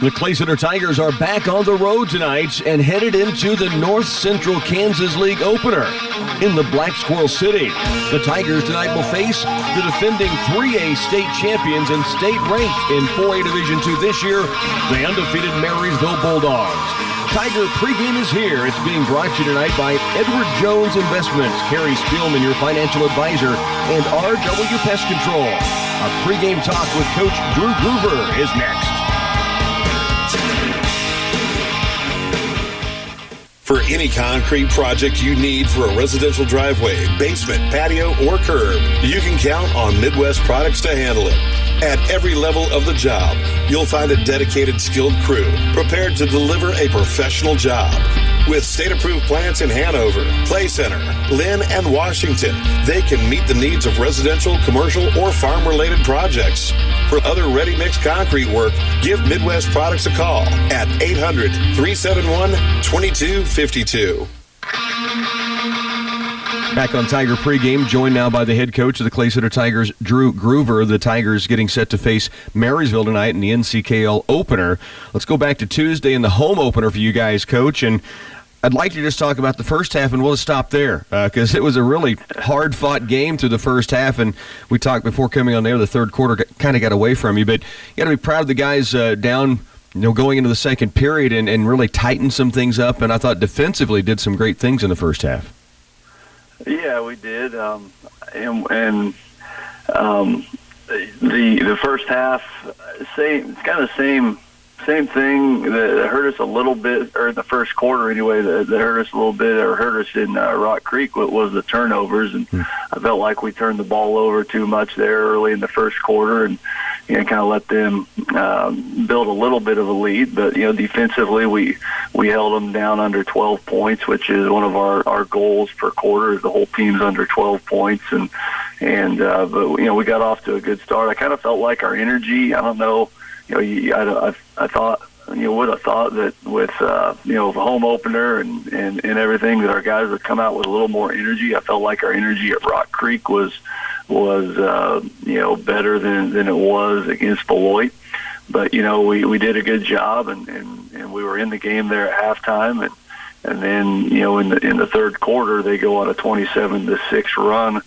The Clay Center Tigers are back on the road tonight and headed into the North Central Kansas League opener in the Black Squirrel City. The Tigers tonight will face the defending 3A state champions and state ranked in 4A Division II this year, the undefeated Marysville Bulldogs. Tiger pregame is here. It's being brought to you tonight by Edward Jones Investments, Carrie Spielman, your financial advisor, and RW Pest Control. Our pregame talk with Coach Drew Groover is next. For any concrete project you need for a residential driveway, basement, patio, or curb, you can count on Midwest Products to handle it. At every level of the job, you'll find a dedicated, skilled crew prepared to deliver a professional job. With state-approved plants in Hanover, Clay Center, Lynn, and Washington, they can meet the needs of residential, commercial, or farm-related projects. For other ready-mix concrete work, give Midwest Products a call at 800-371-2252. Back on Tiger pregame, joined now by the head coach of the Clay Center Tigers, Drew Groover. The Tigers getting set to face Marysville tonight in the NCKL opener. Let's go back to Tuesday in the home opener for you guys, Coach. And I'd like to just talk about the first half, and we'll stop there because it was a really hard-fought game through the first half. And we talked before coming on there, the third quarter kind of got away from you. But you got to be proud of the guys down, going into the second period and really tighten some things up. And I thought defensively did some great things in the first half. Yeah, we did, the first half, same thing that hurt us a little bit, or in the first quarter anyway, that hurt us a little bit, or hurt us in Rock Creek, was the turnovers, and I felt like we turned the ball over too much there early in the first quarter, and kind of let them build a little bit of a lead. But defensively, we held them down under 12 points, which is one of our goals per quarter. The whole team's under 12 points, but we got off to a good start. I kind of felt like our energy. I don't know. I thought would have thought that with home opener and everything that our guys would come out with a little more energy. I felt like our energy at Rock Creek was better than it was against Beloit. But we did a good job, and we were in the game there at halftime, and then in the third quarter they go on a 27-6 run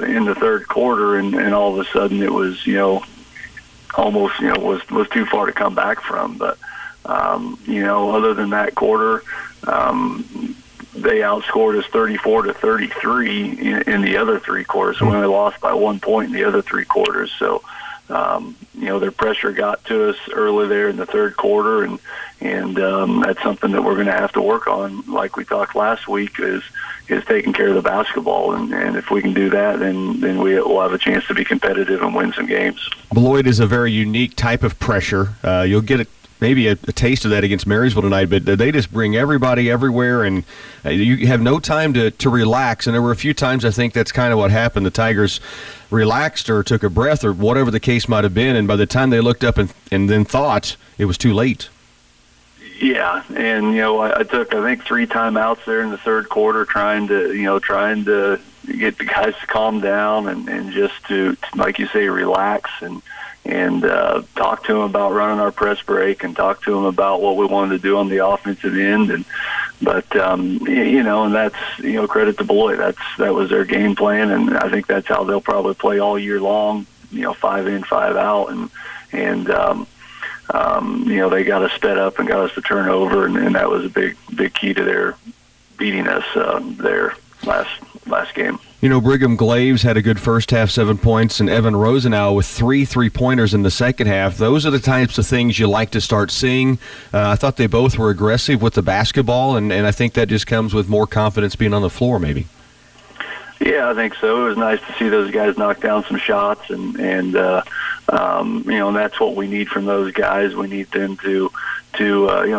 in the third quarter, and all of a sudden it was almost was too far to come back from. But other than that quarter, they outscored us 34-33 in the other three quarters. So we only lost by 1 point in the other three quarters. So their pressure got to us early there in the third quarter, and that's something that we're going to have to work on. Like we talked last week, is taking care of the basketball, and if we can do that, then we'll have a chance to be competitive and win some games. Beloit is a very unique type of pressure. You'll get maybe a taste of that against Marysville tonight, but they just bring everybody everywhere, and you have no time to relax. And there were a few times I think that's kind of what happened. The Tigers relaxed or took a breath or whatever the case might have been, and by the time they looked up and then thought, it was too late. Yeah, and I took I think 3 timeouts there in the third quarter, trying to get the guys to calm down and just to like you say, relax and talk to them about running our press break and talk to them about what we wanted to do on the offensive end. But and that's credit to Beloit. That was their game plan, and I think that's how they'll probably play all year long. 5 in, 5 out, and they got us sped up and got us to turn over, and that was a big key to their beating us there last game. Brigham Glaves had a good first half, 7 points, and Evan Rosenau with 3 3-pointers in the second half. Those are the types of things you like to start seeing. I thought they both were aggressive with the basketball, and I think that just comes with more confidence being on the floor, maybe. Yeah, I think so. It was nice to see those guys knock down some shots, and that's what we need from those guys. We need them to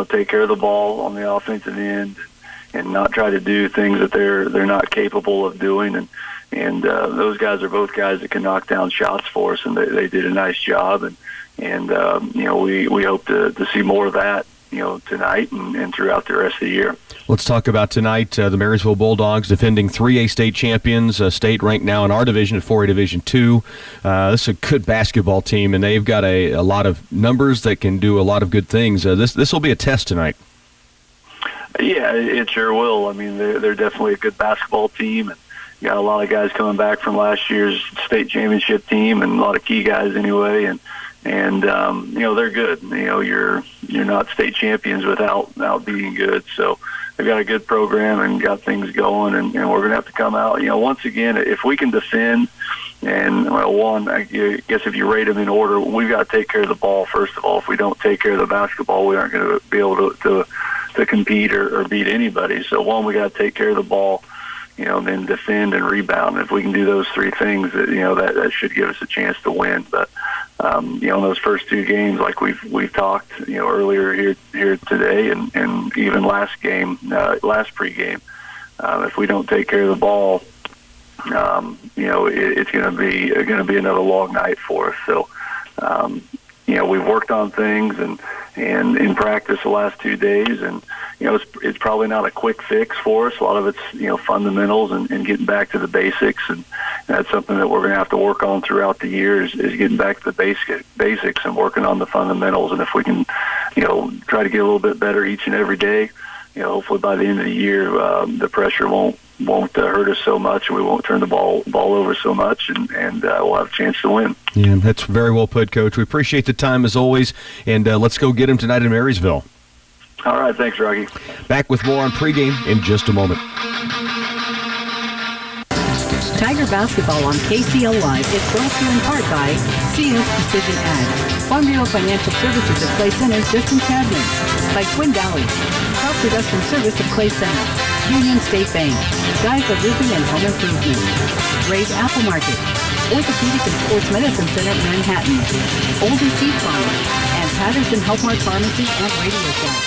take care of the ball on the offensive end and not try to do things that they're not capable of doing. And those guys are both guys that can knock down shots for us, and they did a nice job. And we hope to see more of that tonight and throughout the rest of the year. Let's talk about tonight. The Marysville Bulldogs defending 3A state champions, state ranked now in our division at 4A Division II. This is a good basketball team, and they've got a lot of numbers that can do a lot of good things. This will be a test tonight. Yeah, it sure will. I mean, they're definitely a good basketball team, and you got a lot of guys coming back from last year's state championship team, and a lot of key guys anyway. And they're good. You're not state champions without being good. So they've got a good program and got things going, and we're going to have to come out. Once again, if we can defend, and I guess if you rate them in order, we've got to take care of the ball first of all. If we don't take care of the basketball, we aren't going to be able to compete or beat anybody. So one, we got to take care of the ball, then defend and rebound. And if we can do those three things, that should give us a chance to win. But in those first two games, like we've talked, earlier here today, and even last pregame, if we don't take care of the ball, it's going to be another long night for us. So, we've worked on things and in practice the last 2 days, and it's probably not a quick fix for us. A lot of it's fundamentals and getting back to the basics, and that's something that we're going to have to work on throughout the year is getting back to the basics and working on the fundamentals. And if we can try to get a little bit better each and every day, hopefully by the end of the year the pressure won't hurt us so much, and we won't turn the ball over so much, and we'll have a chance to win. Yeah, that's very well put, Coach. We appreciate the time as always, and let's go get him tonight in Marysville. All right, thanks, Rocky. Back with more on pregame in just a moment. Tiger basketball on KCLY is brought to you in part by CS Precision Ag, Farm Bureau Financial Services at Clay Center, just in Cadman, by Twin Valley, Crop Production Service at Clay Center, Union State Bank, Geisler Roofing and Home Improvement, Ray's Apple Market, Orthopedic and Sports Medicine Center, Manhattan, Oldie Seed Farms, and Patterson Health Mart Pharmacy and Radio Shack.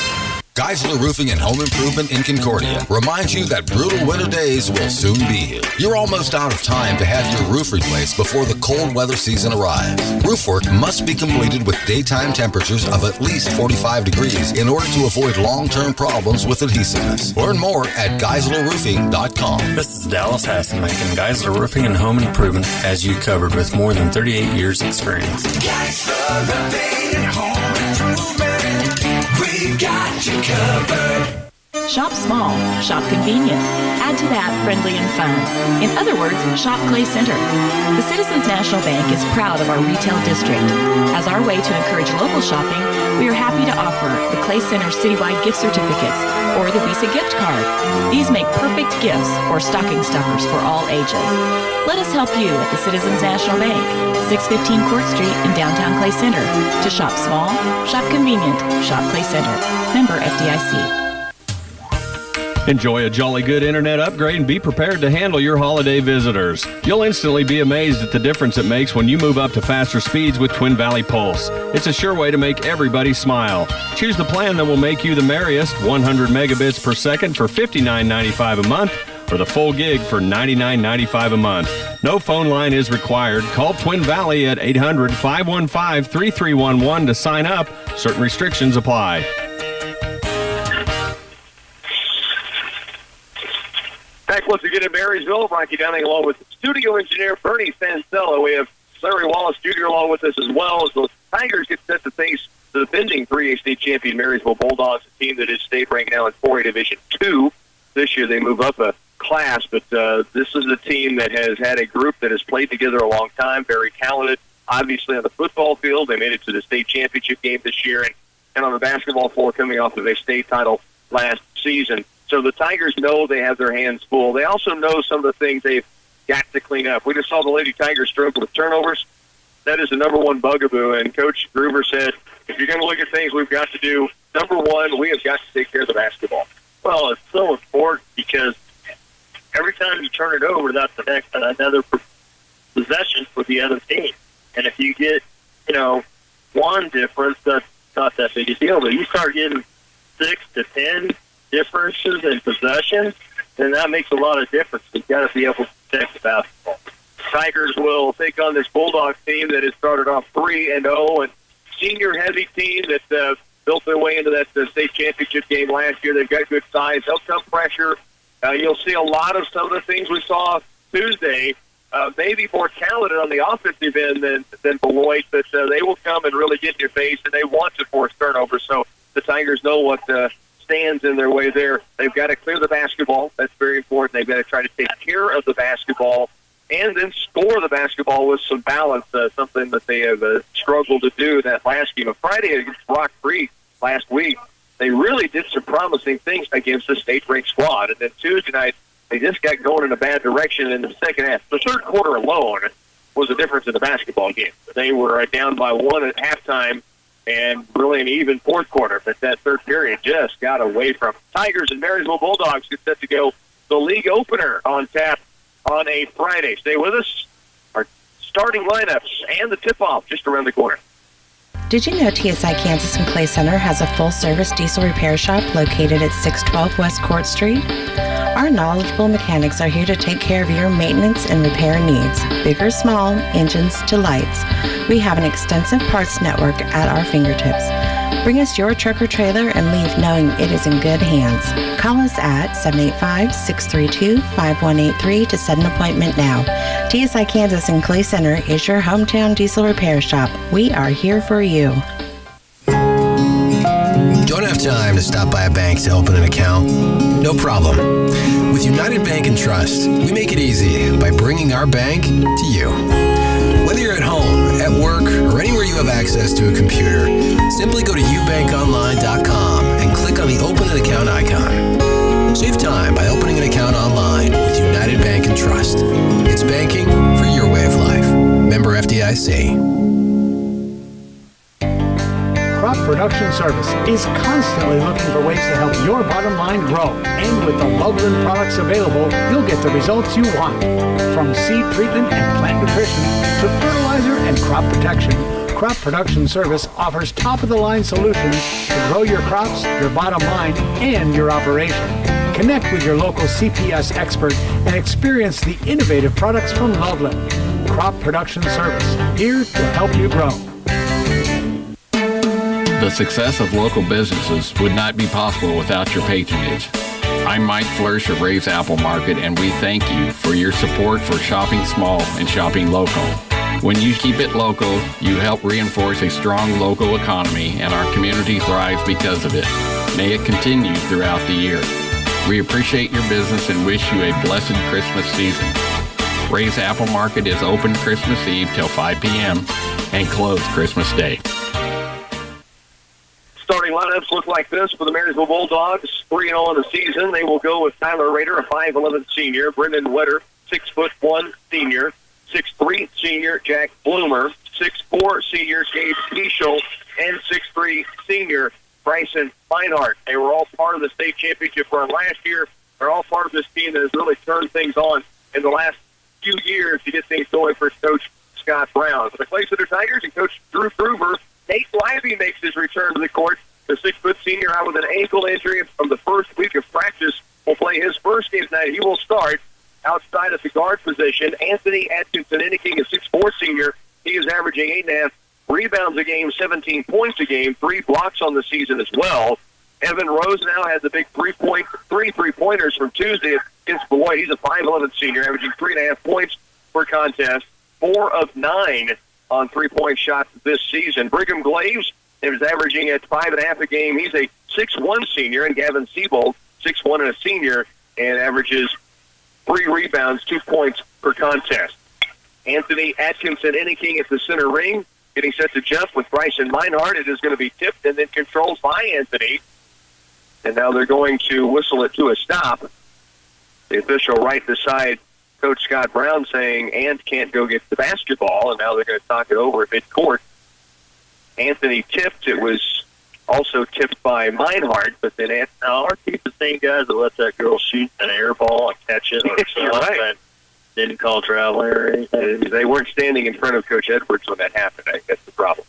Geisler Roofing and Home Improvement in Concordia reminds you that brutal winter days will soon be here. You're almost out of time to have your roof replaced before the cold weather season arrives. Roof work must be completed with daytime temperatures of at least 45 degrees in order to avoid long-term problems with adhesiveness. Learn more at GeislerRoofing.com. This is Dallas Hasselman, Geisler Roofing and Home Improvement has you covered with more than 38 years experience. Geisler Roofing and Home Improvement. We've got you covered. Shop small, shop convenient. Add to that friendly and fun. In other words, shop Clay Center. The Citizens National Bank is proud of our retail district. As our way to encourage local shopping, we are happy to offer the Clay Center citywide gift certificates or the Visa gift card. These make perfect gifts or stocking stuffers for all ages. Let us help you at the Citizens National Bank, 615 Court Street in downtown Clay Center. To shop small, shop convenient, shop Clay Center. Member FDIC. Enjoy a jolly good internet upgrade and be prepared to handle your holiday visitors. You'll instantly be amazed at the difference it makes when you move up to faster speeds with Twin Valley Pulse. It's a sure way to make everybody smile. Choose the plan that will make you the merriest, 100 megabits per second for $59.95 a month, or the full gig for $99.95 a month. No phone line is required. Call Twin Valley at 800-515-3311 to sign up. Certain restrictions apply. Back once again in Marysville, Rocky Downing along with studio engineer Bernie Sancello. We have Larry Wallace Jr. along with us as well as the Tigers get set to face the defending 3A state champion Marysville Bulldogs, a team that is state ranked now in 4A Division II. This year they move up a class, but this is a team that has had a group that has played together a long time, very talented. Obviously on the football field, they made it to the state championship game this year, and on the basketball floor coming off of a state title last season. So the Tigers know they have their hands full. They also know some of the things they've got to clean up. We just saw the Lady Tigers struggle with turnovers. That is the number one bugaboo, and Coach Gruber said, if you're going to look at things we've got to do, number one, we have got to take care of the basketball. Well, it's so important because every time you turn it over, that's the next another possession for the other team. And if you get, one difference, that's not that big a deal. But you start getting 6 to 10 differences in possession, then that makes a lot of difference. You've got to be able to protect the basketball. Tigers will take on this Bulldogs team that has started off 3-0, and senior-heavy team that the built their way into that state championship game last year. They've got good size. They'll come pressure. You'll see a lot of some of the things we saw Tuesday, maybe more talented on the offensive end than Beloit, but they will come and really get in your face, and they want to force turnovers. So the Tigers know what stands in their way there. They've got to clear the basketball. That's very important. They've got to try to take care of the basketball and then score the basketball with some balance, something that they have struggled to do that last game. Friday against Rock Creek last week, they really did some promising things against the state-ranked squad. And then Tuesday night, they just got going in a bad direction in the second half. The third quarter alone was the difference in the basketball game. They were down by 1 at halftime and really an even fourth quarter. But that third period just got away from Tigers and Marysville Bulldogs get set to go the league opener on tap on a Friday. Stay with us. Our starting lineups and the tip-off just around the corner. Did you know TSI Kansas and Clay Center has a full-service diesel repair shop located at 612 West Court Street? Our knowledgeable mechanics are here to take care of your maintenance and repair needs, big or small, engines to lights. We have an extensive parts network at our fingertips. Bring us your truck or trailer and leave knowing it is in good hands. Call us at 785-632-5183 to set an appointment now. TSI Kansas and Clay Center is your hometown diesel repair shop. We are here for you. Don't have time to stop by a bank to open an account? No problem. With United Bank and Trust, we make it easy by bringing our bank to you. Whether you're at home, at work, or anywhere you have access to a computer, simply go to ubankonline.com and click on the Open an Account icon. Save time by opening an account online with United Bank and Trust. It's banking for your way of life. Member FDIC. Crop Production Service is constantly looking for ways to help your bottom line grow. And with the Loveland products available, you'll get the results you want. From seed treatment and plant nutrition to fertilizer and crop protection, Crop Production Service offers top-of-the-line solutions to grow your crops, your bottom line, and your operation. Connect with your local CPS expert and experience the innovative products from Loveland. Crop Production Service, here to help you grow. The success of local businesses would not be possible without your patronage. I'm Mike Flirsch of Ray's Apple Market, and we thank you for your support for shopping small and shopping local. When you keep it local, you help reinforce a strong local economy, and our community thrives because of it. May it continue throughout the year. We appreciate your business and wish you a blessed Christmas season. Ray's Apple Market is open Christmas Eve till 5 p.m. and closed Christmas Day. Starting lineups look like this for the Marysville Bulldogs. 3-0 in the season. They will go with Tyler Rader, a 5'11 senior, Brendan Wetter, 6'1 senior, 6'3 senior, Jack Bloomer, 6'4 senior, Gabe Mischel, and 6'3 senior, Bryson Meinhardt. They were all part of the state championship run last year. They're all part of this team that has really turned things on in the last few years to get things going for Coach Scott Brown. For the Clay Center Tigers and Coach Drew Gruber, Nate Lively makes his return to the court. The 6-foot senior out with an ankle injury from the first week of practice will play his first game tonight. He will start outside of the guard position. Anthony Atkinson-Inniking, a 6'4 senior. He is averaging 8.5 rebounds a game, 17 points a game, 3 blocks on the season as well. Evan Rose now has the big three three-pointers from Tuesday against Beloit. He's a 5'11 senior, averaging 3.5 points per contest, 4 of 9 on three-point shots this season. Brigham Glaves is averaging at 5.5 a game. He's a 6'1 senior, and Gavin Siebold, 6'1 and a senior, and averages 3 rebounds, 2 points per contest. Anthony Atkinson-Inniking at the center ring, getting set to jump with Bryson Meinhardt. It is going to be tipped and then controlled by Anthony. And now they're going to whistle it to a stop. The official right beside Coach Scott Brown saying Ant can't go get the basketball, and now they're going to talk it over at midcourt. Anthony tipped. It was also tipped by Meinhardt, but then aren't these the same guys that let that girl shoot an air ball and catch it or something like that? Didn't call travel or anything? They weren't standing in front of Coach Edwards when that happened. I think that's the problem.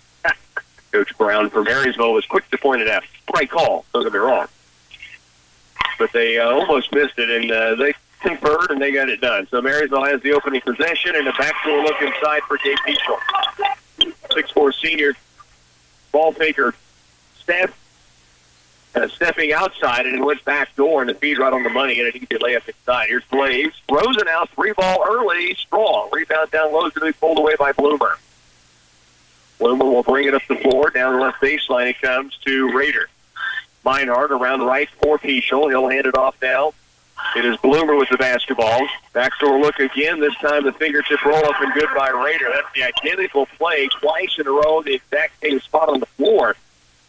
Coach Brown from Marysville was quick to point it out. Right call, don't get me wrong. But they almost missed it, and they conferred, and they got it done. So Marysville has the opening possession, and a backdoor look inside for Gabe Mischel. 6'4 senior ball faker. Stab stepping outside, and it went back door, and the feed right on the money, and an easy layup inside. Here's Glaves. Rosenau, 3-ball early, strong. Rebound down low, to be pulled away by Bloomer. Bloomer will bring it up the floor. Down the left baseline, it comes to Rader. Meinhardt around right for Peschel. He'll hand it off now. It is Bloomer with the basketball. Backdoor look again. This time the fingertip roll up and good by Rader. That's the identical play twice in a row, the exact same spot on the floor.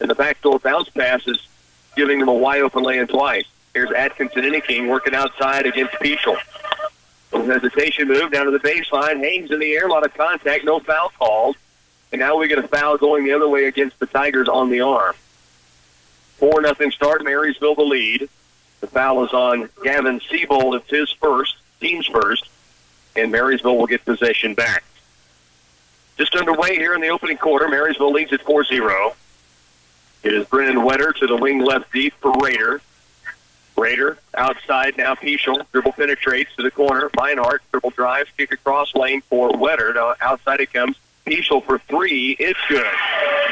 And the backdoor bounce pass is giving them a wide open lay-in twice. Here's Atkinson Inniking working outside against Peschel. Little hesitation move down to the baseline. Hangs in the air. A lot of contact. No foul called. And now we get a foul going the other way against the Tigers on the arm. 4-0 start. Marysville the lead. The foul is on Gavin Siebold. It's his first, team's first, and Marysville will get possession back. Just underway here in the opening quarter. Marysville leads at 4-0. It is Brennan Wetter to the wing left deep for Rader. Rader outside now. Peschel dribble penetrates to the corner. Meinhardt dribble drives, kick across lane for Wetter. Now outside it comes. Peschel for three. It's good.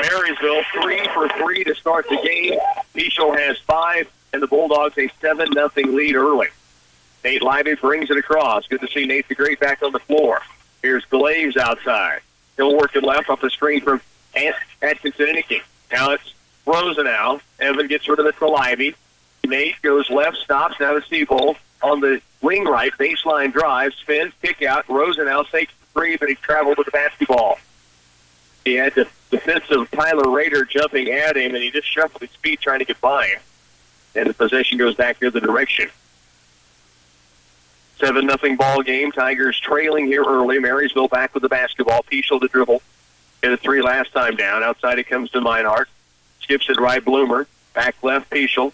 Marysville 3 for 3 to start the game. Peschel has 5. And the Bulldogs a 7-0 lead early. Nate Lively brings it across. Good to see Nate the Great back on the floor. Here's Glaves outside. He'll work it left off the screen from Atkinson Inniking. Now it's Rosenau. Evan gets rid of it to Lively. Nate goes left, stops. Now to Siebold on the wing right. Baseline drive, spins, kick out. Rosenau takes the three, but he traveled with the basketball. He had the defensive Tyler Rader jumping at him, and he just shuffled his feet trying to get by him. And the possession goes back the other direction. 7-0 ball game. Tigers trailing here early. Marysville back with the basketball. Peschel to dribble. Hit a three last time down. Outside it comes to Meinhardt. Skips it right. Bloomer. Back left Peschel.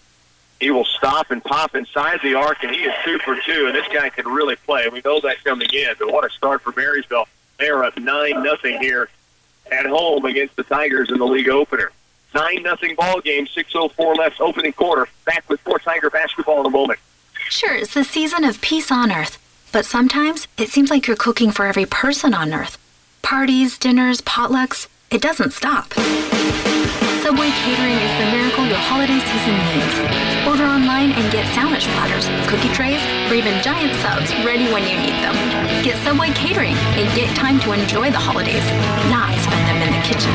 He will stop and pop inside the arc, and he is 2 for 2. And this guy can really play. We know that coming in. But what a start for Marysville. They are up 9-0 here at home against the Tigers in the league opener. 9-0 ball game, 6:04 left, opening quarter. Back with more Tiger basketball in a moment. Sure, it's the season of peace on Earth, but sometimes it seems like you're cooking for every person on Earth. Parties, dinners, potlucks, it doesn't stop. Subway Catering is the miracle your holiday season needs. Order online and get sandwich platters, cookie trays, or even giant subs ready when you need them. Get Subway Catering and get time to enjoy the holidays, not spend them in the kitchen.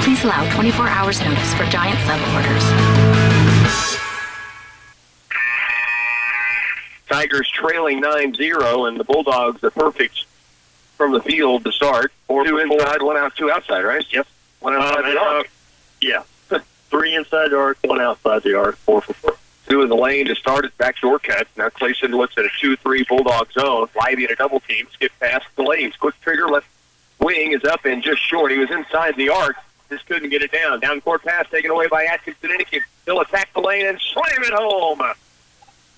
Please allow 24 hours notice for giant sub orders. Tigers trailing 9-0, and the Bulldogs are perfect from the field to start. 2 inside, 1 out, 2 outside, right? Yep. 1 outside the arc. Yeah. 3 inside the arc, 1 outside the arc, 4 for 4. 2 in the lane to start it, backdoor cut. Now Clayson looks at a 2-3 Bulldog zone. Lively in a double team, skip past the lanes. Quick trigger, left wing is up and just short. He was inside the arc. Just couldn't get it down. Down court pass taken away by Atkinson Inniking. He'll attack the lane and slam it home.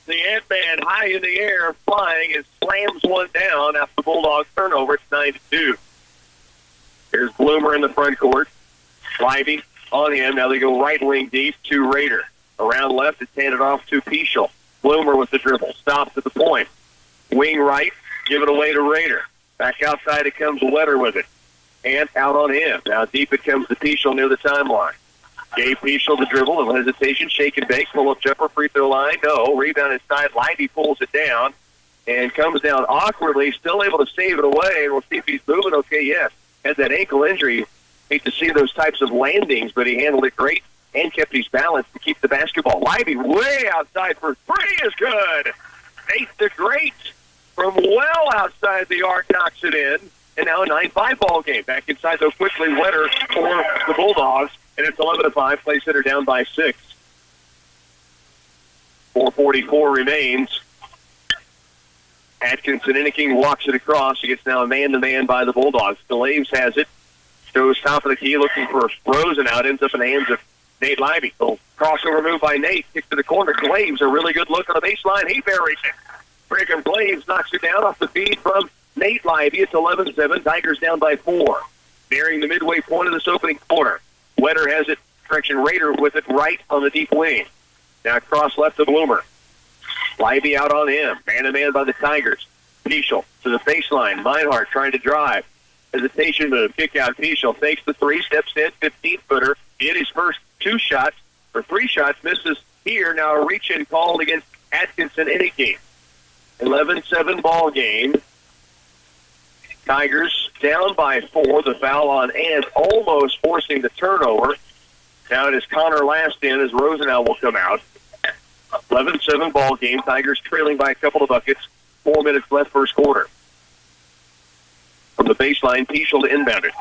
The Ant-Man high in the air, flying, and slams one down after the Bulldogs turnover. It's 9-2. Here's Bloomer in the front court. Lively on him. Now they go right wing deep to Rader. Around left, it's handed off to Peschel. Bloomer with the dribble. Stops at the point. Wing right, give it away to Rader. Back outside it comes Wetter with it. And out on him. Now deep it comes to Peschel near the timeline. Gave Peschel the dribble. No hesitation. Shake and bake. Pull up jumper. Free throw line. No. Rebound inside. Lively pulls it down. And comes down awkwardly. Still able to save it away. And we'll see if he's moving. Okay, yes. Has that ankle injury. Hate to see those types of landings, but he handled it great and kept his balance to keep the basketball. Lively way outside for three is good. Nate the Great from well outside the arc knocks it in. And now a 9-5 ball game. Back inside, though, quickly Wetter for the Bulldogs. And it's 11-5. Play center down by 6. 4:44 remains. Atkinson Inniking walks it across. He gets now a man-to-man by the Bulldogs. Glaves has it. Goes top of the key looking for Rosenau. Ends up in the hands of Nate Lively. So crossover move by Nate. Kick to the corner. Glaves, a really good look on the baseline. He buries it. Brigham Glaves knocks it down off the feed from Nate Lively. It's 11-7. Tigers down by 4. Nearing the midway point of this opening quarter. Wetter has it. Rader with it right on the deep wing. Now cross left to Bloomer. Lively out on him. Man-to-man by the Tigers. Peschel to the baseline. Meinhardt trying to drive. Hesitation move. Kick out. Peschel takes the three. Steps in. 15-footer. He hit his first 2 shots. for 3 shots, misses here. Now a reach-in called against Atkinson Inniking. 11-7 ball game. Tigers down by 4. The foul on Ant almost forcing the turnover. Now it is Connor last in as Rosenau will come out. 11-7 ball game. Tigers trailing by a couple of buckets. 4 minutes left first quarter. From the baseline, Peschel to inbound it.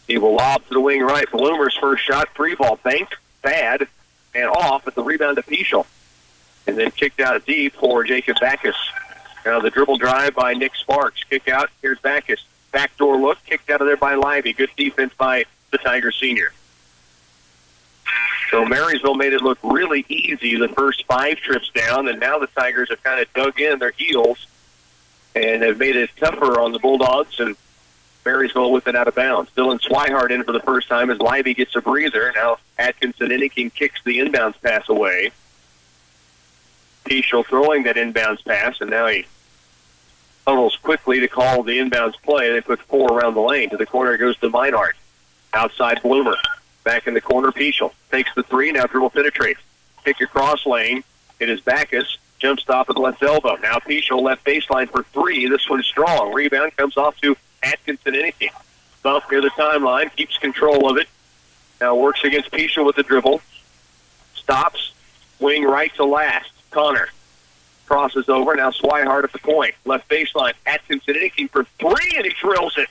He will lob to the wing right. Bloomer's first shot, 3 ball, banked, bad, and off at the rebound to Peschel. And then kicked out deep for Jacob Backus. Now the dribble drive by Nick Sparks. Kick out, here's Backus. Backdoor look, kicked out of there by Lively. Good defense by the Tiger senior. So Marysville made it look really easy the first 5 trips down, and now the Tigers have kind of dug in their heels and have made it tougher on the Bulldogs, and Marysville with it out of bounds. Dylan Swihart in for the first time as Lively gets a breather. Now Atkinson Inniking kicks the inbounds pass away. Peschel throwing that inbounds pass, and now he tunnels quickly to call the inbounds play. They put 4 around the lane. To the corner goes to Meinhardt. Outside Bloomer. Back in the corner, Peschel takes the 3. Now dribble penetrates. Kick across lane. It is Backus. Jump stop at the left elbow. Now Peschel left baseline for 3. This one's strong. Rebound comes off to Atkinson Inniking. Bump near the timeline. Keeps control of it. Now works against Peschel with the dribble. Stops. Wing right to last. Connor crosses over. Now Swihart at the point. Left baseline. Atkinson Inniking for 3, and he drills it.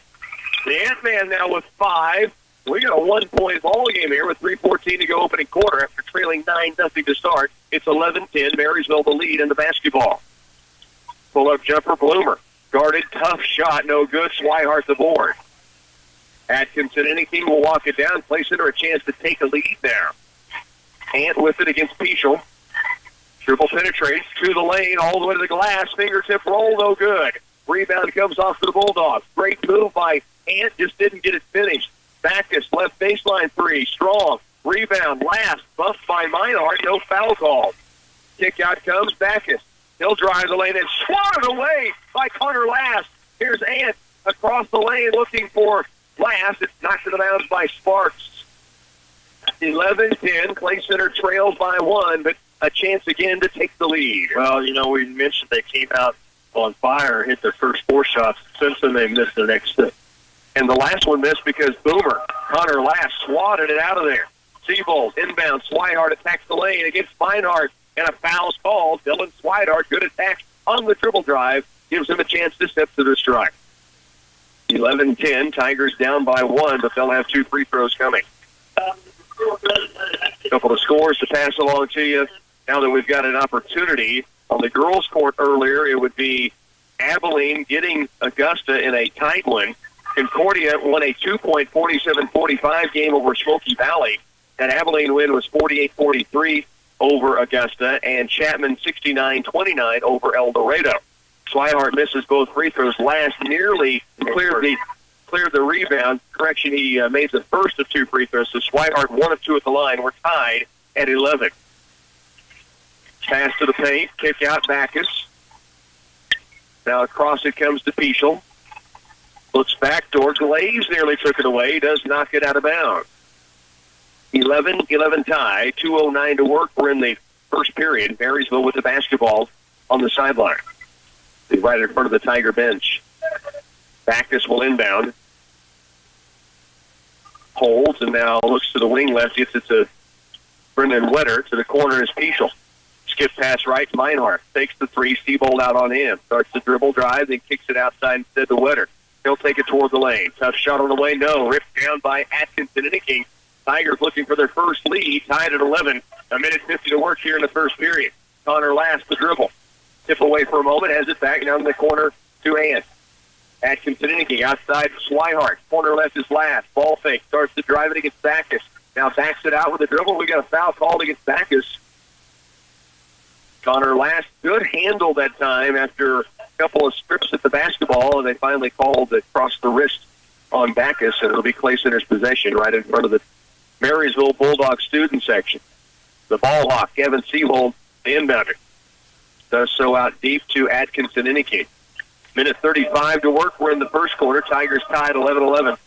The Ant-Man now with 5. We got a 1-point ball game here with 3:14 to go opening quarter after trailing 9-0 to start. It's 11-10. Marysville the lead in the basketball. Pull-up jumper, Bloomer. Guarded, tough shot, no good. Swihart the board. Atkinson Inniking will walk it down, place it or a chance to take a lead there. Ant with it against Peschel. Dribble penetrates to the lane, all the way to the glass. Fingertip roll, no good. Rebound comes off to the Bulldogs. Great move by Ant, just didn't get it finished. Backus, left baseline 3, strong. Rebound, last, buffed by Meinhardt, no foul call. Kick out comes Backus. He'll drive the lane and swatted away by Connor Last. Here's Ant across the lane looking for Last. It's knocked to the bounds by Sparks. 11-10, Clay Center trails by 1, but a chance again to take the lead. Well, we mentioned they came out on fire, hit their first 4 shots. Since then, they missed the next 6. And the last one missed because Boomer, Connor Last, swatted it out of there. Seabold, inbound, Swihart attacks the lane against Meinhardt, and a foul's called. Dylan Swihart, good attack on the dribble drive, gives him a chance to step to the strike. 11-10, Tigers down by 1, but they'll have 2 free throws coming. A couple of scores to pass along to you. Now that we've got an opportunity on the girls' court earlier, it would be Abilene getting Augusta in a tight one. Concordia won a 2-point 47-45 game over Smoky Valley. That Abilene win was 48-43 over Augusta, and Chapman 69-29 over El Dorado. Swihart misses both free throws. Last nearly cleared the rebound. Correction, he made the first of 2 free throws. So Swihart 1 of 2 at the line. We're tied at 11. Pass to the paint. Kick out Backus. Now across it comes to Peschel. Looks backdoor. Glaze nearly took it away. Does knock it out of bounds. 11-11 tie. 2:09 to work. We're in the first period. Marysville with the basketball on the sideline. He's right in front of the Tiger bench. Backus will inbound. Holds and now looks to the wing left. Gets it to Brendan Wetter. To the corner is Peschel. Skip pass right to Meinhardt. Takes the 3. Seabold out on him. Starts the dribble drive. Then kicks it outside instead to Wetter. He'll take it toward the lane. Tough shot on the way. No. Ripped down by Atkinson Inniking. Tigers looking for their first lead. Tied at 11. 1:50 to work here in the first period. Connor Last the dribble. Tip away for a moment. Has it back down in the corner to Ant. Atkinson Inniking outside Swihart. Corner left is Last. Ball fake. Starts to drive it against Backus. Now backs it out with a dribble. We got a foul called against Backus. Connor Last, good handle that time after a couple of strips at the basketball, and they finally called it across the wrist on Backus, and it'll be Clay Center's possession right in front of the Marysville Bulldog student section. The ball hawk, Kevin Seabold, the inbounder, does so out deep to Atkinson Inniking. Minute 35 to work. We're in the first quarter. Tigers tied 11-11.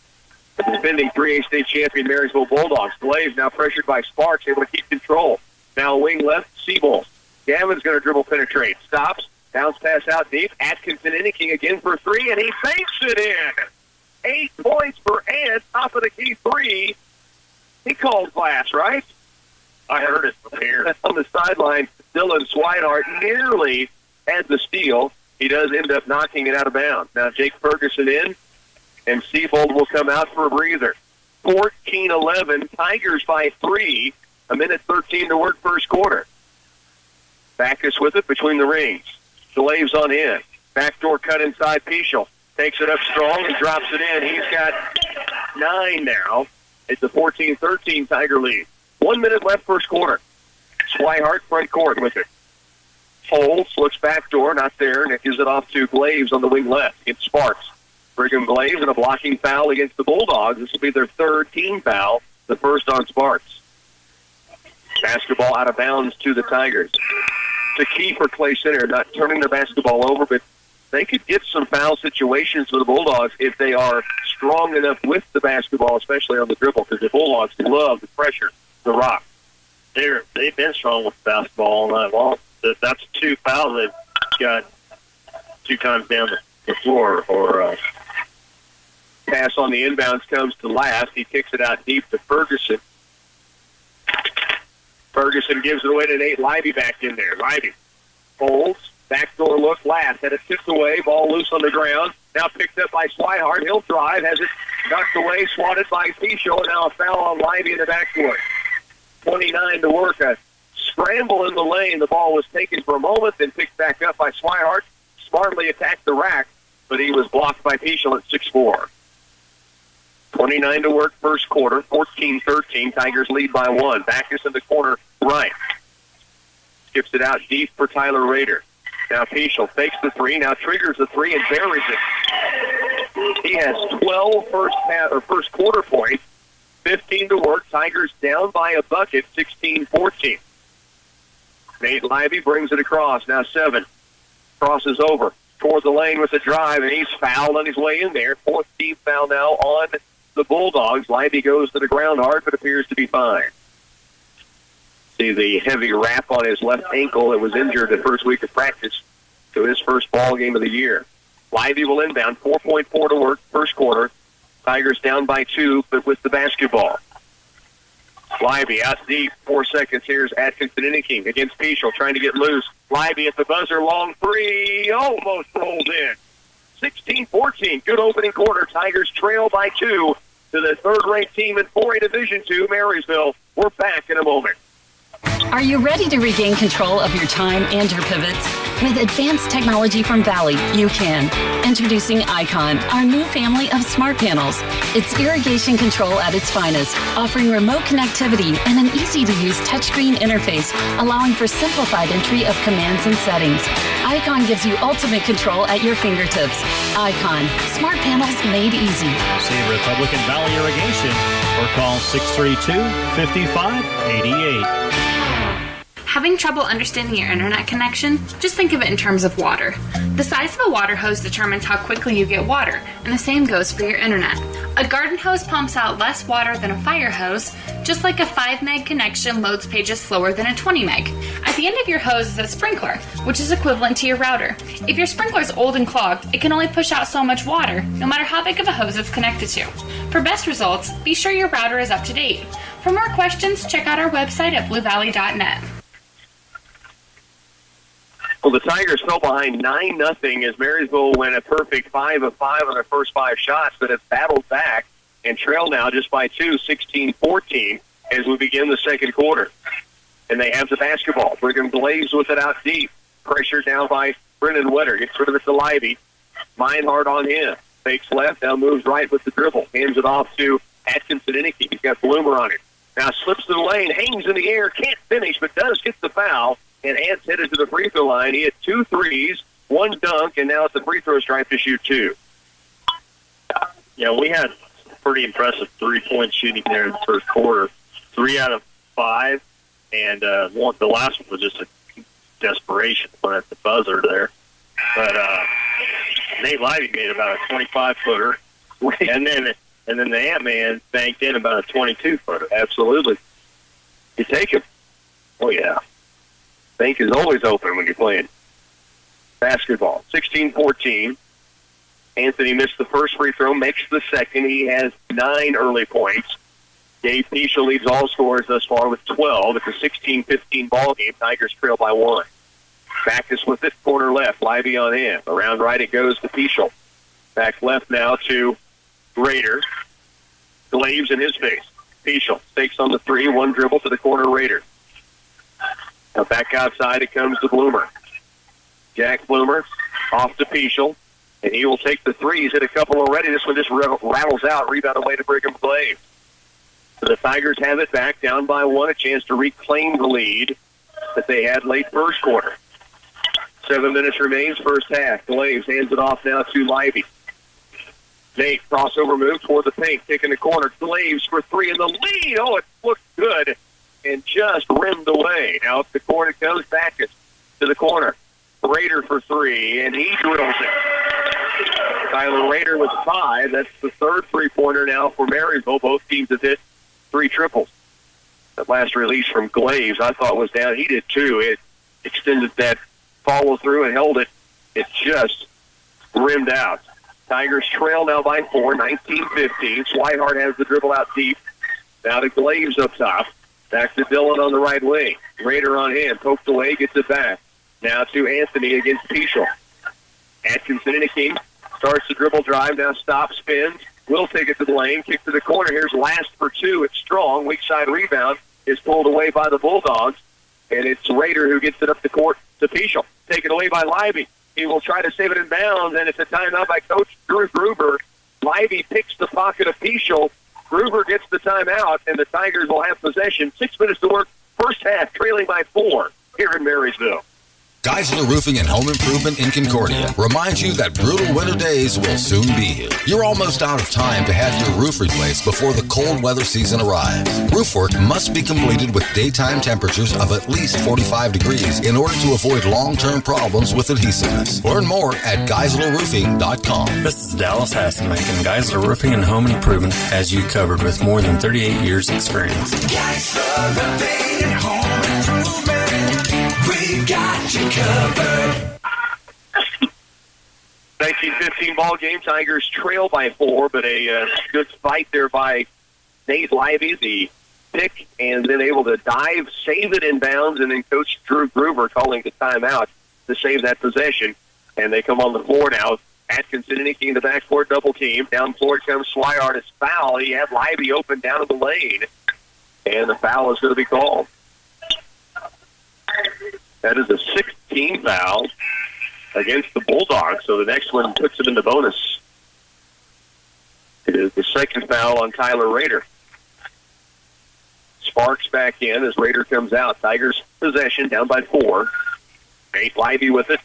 The defending 3A state champion Marysville Bulldogs. Glaves now pressured by Sparks, able to keep control. Now wing left, Seabold. Gavin's going to dribble penetrate. Stops, bounce pass out deep. Atkinson Inniking again for three, and he banks it in. 8 points for Ant, top of the key three. He called glass, right? I heard it from here. On the sideline, Dylan Swinehart nearly had the steal. He does end up knocking it out of bounds. Now Jake Ferguson in, and Seafold will come out for a breather. 14-11, Tigers by 3. A minute 13 to work first quarter. Backus with it between the rings. Glaves on in. Backdoor cut inside Peschel. Takes it up strong and drops it in. He's got 9 now. It's a 14-13 Tiger lead. 1 minute left first quarter. Swihart front court with it. Holds, looks backdoor, not there, and it gives it off to Glaves on the wing left. It's Sparks. Brigham Glaves and a blocking foul against the Bulldogs. This will be their 3rd team foul, the first on Sparks. Basketball out of bounds to the Tigers. It's a key for Clay Center, not turning their basketball over, but they could get some foul situations for the Bulldogs if they are strong enough with the basketball, especially on the dribble, because the Bulldogs love the pressure, the rock. They've been strong with the basketball all night long. That's 2 fouls they've got 2 times down the floor. Or pass on the inbounds comes to last. He kicks it out deep to Ferguson. Ferguson gives it away to Nate Livey back in there. Livey holds. Backdoor look last. Had it tipped away. Ball loose on the ground. Now picked up by Swihart. He'll drive. Has it knocked away. Swatted by Peschel. And now a foul on Livey in the backcourt. 29 to work. A scramble in the lane. The ball was taken for a moment, then picked back up by Swihart. Smartly attacked the rack, but he was blocked by Peschel at 6'4". 29 to work first quarter. 14-13. Tigers lead by 1. Backus in the corner right. Skips it out deep for Tyler Rader. Now Peschel fakes the 3. Now triggers the 3 and buries it. He has 12 first quarter points. 15 to work. Tigers down by a bucket. 16-14. Nate Livey brings it across. Now 7. Crosses over toward the lane with a drive, and he's fouled on his way in there. 4th team foul now on the Bulldogs. Livey goes to the ground hard, but appears to be fine. See the heavy wrap on his left ankle that was injured the first week of practice to his first ball game of the year. Livey will inbound. 4.4 to work first quarter. Tigers down by 2, but with the basketball. Livey out deep. 4 seconds. Here's Atkinson Inniking against Peschel, trying to get loose. Livey at the buzzer. Long 3. Almost rolled in. 16-14. Good opening quarter. Tigers trail by 2 to the 3rd-ranked team in 4A Division II, Marysville. We're back in a moment. Are you ready to regain control of your time and your pivots? With advanced technology from Valley, you can. Introducing Icon, our new family of smart panels. It's irrigation control at its finest, offering remote connectivity and an easy-to-use touchscreen interface, allowing for simplified entry of commands and settings. Icon gives you ultimate control at your fingertips. Icon, smart panels made easy. See Republican Valley Irrigation or call 632-5588. Having trouble understanding your internet connection? Just think of it in terms of water. The size of a water hose determines how quickly you get water, and the same goes for your internet. A garden hose pumps out less water than a fire hose, just like a 5 meg connection loads pages slower than a 20 meg. At the end of your hose is a sprinkler, which is equivalent to your router. If your sprinkler is old and clogged, it can only push out so much water, no matter how big of a hose it's connected to. For best results, be sure your router is up to date. For more questions, check out our website at bluevalley.net. Well, the Tigers fell behind 9-0 as Marysville went a perfect 5 of 5 on their first 5 shots, but have battled back and trail now just by 2, 16-14, as we begin the second quarter. And they have the basketball. Brigham Glaves with it out deep. Pressure down by Brennan Wetter. Gets rid of it to Livey. Meinhardt on him. Fakes left, now moves right with the dribble. Hands it off to Atkinson Inniking. He's got Bloomer on it. Now slips to the lane, hangs in the air, can't finish, but does get the foul. And Ant's headed to the free throw line. He had 2 threes, 1 dunk, and now at the free throw stripe to shoot 2. Yeah, we had pretty impressive 3-point shooting there in the first quarter. 3 out of 5, and the last one was just a desperation one at the buzzer there. But Nate Livey made about a 25-footer, and then and then the Ant-Man banked in about a 22-footer. Absolutely. You take him. Oh, yeah. Bank is always open when you're playing basketball. 16-14. Anthony missed the first free throw, makes the second. He has 9 early points. Gabe Pichel leads all scorers thus far with 12. It's a 16-15 ball game. Tigers trail by 1. Backus with it, corner left. Lively on him. Around right it goes to Pichel. Back left now to Raider. Glaves in his face. Pichel takes on the 3. 1 dribble to the corner Raider. Now back outside it comes to Bloomer. Jack Bloomer off to Pichel. And he will take the 3. He's hit a couple already. This one just rattles out. Rebound away to Brigham Glaves. So the Tigers have it back down by 1. A chance to reclaim the lead that they had late first quarter. 7 minutes remains, first half. Glaves hands it off now to Lively. Nate, crossover move toward the paint, kicking the corner. Glaves for 3 in the lead. Oh, it looked good and just rimmed away. Now up the court it goes. Backus to the corner. Raider for 3, and he drills it. Tyler Raider with 5. That's the third three-pointer now for Marysville. Both teams have hit 3 triples. That last release from Glaves I thought was down. He did too. It extended that follow through and held it. It just rimmed out. Tigers trail now by 4, 19-15. Swihart has the dribble out deep. Now to Glaves up top. Back to Dillon on the right wing. Raider on him. Poked away, gets it back. Now to Anthony against Pichel. Atkinson in a king. Starts the dribble drive. Now stops, spins. Will take it to the lane. Kick to the corner. Here's last for 2. It's strong. Weak side rebound is pulled away by the Bulldogs. And it's Raider who gets it up the court to Pichel. Taken away by Lively. He will try to save it in bounds, and it's a timeout by Coach Drew Gruber. Lively picks the pocket of Pichel. Gruber gets the timeout, and the Tigers will have possession. 6 minutes to work. First half, trailing by 4 here in Marysville. Geisler Roofing and Home Improvement in Concordia reminds you that brutal winter days will soon be here. You're almost out of time to have your roof replaced before the cold weather season arrives. Roof work must be completed with daytime temperatures of at least 45 degrees in order to avoid long-term problems with adhesiveness. Learn more at GeislerRoofing.com. This is Dallas Hassan making Geisler Roofing and Home Improvement has you covered with more than 38 years experience. Geisler Roofing and Home Improvement. We've got you covered. 19-15 ball game. Tigers trail by 4, but a good fight there by Nate Lively, the pick, and then able to dive, save it in bounds, and then Coach Drew Gruber calling the timeout to save that possession. And they come on the floor now. Atkinson and Icky in the backcourt double team. Down floor comes Swihart. It's foul. He had Lively open down in the lane, and the foul is going to be called. That is a 16 foul against the Bulldogs, so the next one puts him in the bonus. It is the second foul on Tyler Raider. Sparks back in as Raider comes out. Tigers possession down by 4. Nate Lively with it.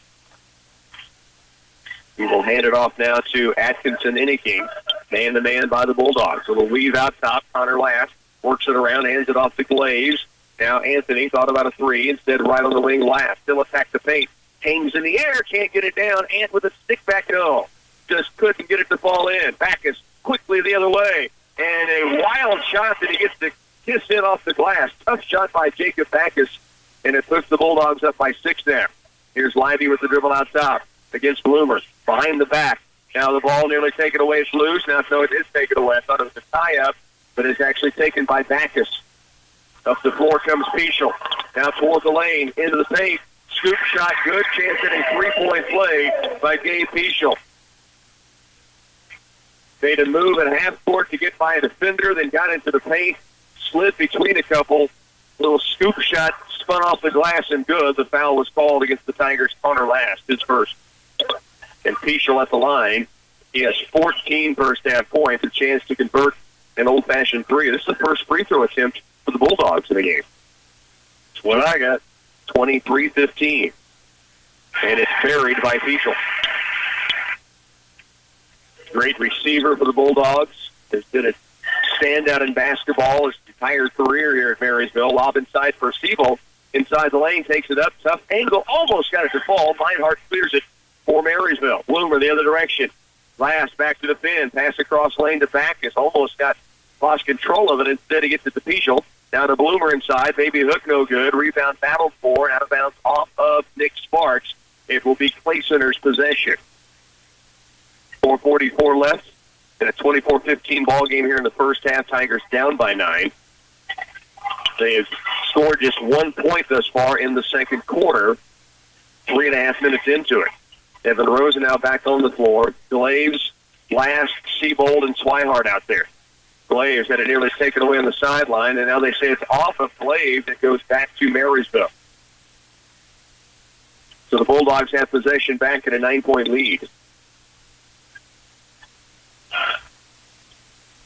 He will hand it off now to Atkinson Inniking. Man-to-man by the Bulldogs. So we'll weave out top. Connor Last works it around, hands it off to Glaves. Now Anthony thought about a 3, instead right on the wing last. Still attack the paint. Hangs in the air, can't get it down. Ant with a stick back, no. Just couldn't get it to fall in. Backus quickly the other way. And a wild shot that he gets to kiss in off the glass. Tough shot by Jacob Backus, and it puts the Bulldogs up by 6 there. Here's Lively with the dribble out top against Bloomer. Behind the back. Now the ball nearly taken away. It's loose. Now so it is taken away. I thought it was a tie-up, but it's actually taken by Backus. Up the floor comes Pichel. Now towards the lane, into the paint. Scoop shot, good chance at a 3-point play by Gabe Pichel. Made a move at half court to get by a defender, then got into the paint, slid between a couple. Little scoop shot, spun off the glass and good. The foul was called against the Tigers' Connor Last, his first. And Pichel at the line. He has 14 first half points, a chance to convert an old-fashioned 3. This is the first free throw attempt for the Bulldogs in the game. That's what I got. 23-15. And it's buried by Pichel. Great receiver for the Bulldogs. Has been a standout in basketball his entire career here at Marysville. Lob inside for Siebel. Inside the lane, takes it up. Tough angle. Almost got it to fall. Meinhardt clears it for Marysville. Bloomer the other direction. Last back to the pin. Pass across lane to Backus. Almost lost control of it. Instead, he gets it to Pichel. Down to Bloomer inside. Baby hook no good. Rebound battled for. Out of bounds off of Nick Sparks. It will be Clay Center's possession. 4:44 left in a 24-15 ball game here in the first half. Tigers down by 9. They have scored just 1 point thus far in the second quarter. 3.5 minutes into it. Evan Rosenau back on the floor. Glaves, Last, Seabold, and Swihart out there. Glaves had it nearly taken away on the sideline, and now they say it's off of Glaves. It goes back to Marysville. So the Bulldogs have possession back at a 9-point lead.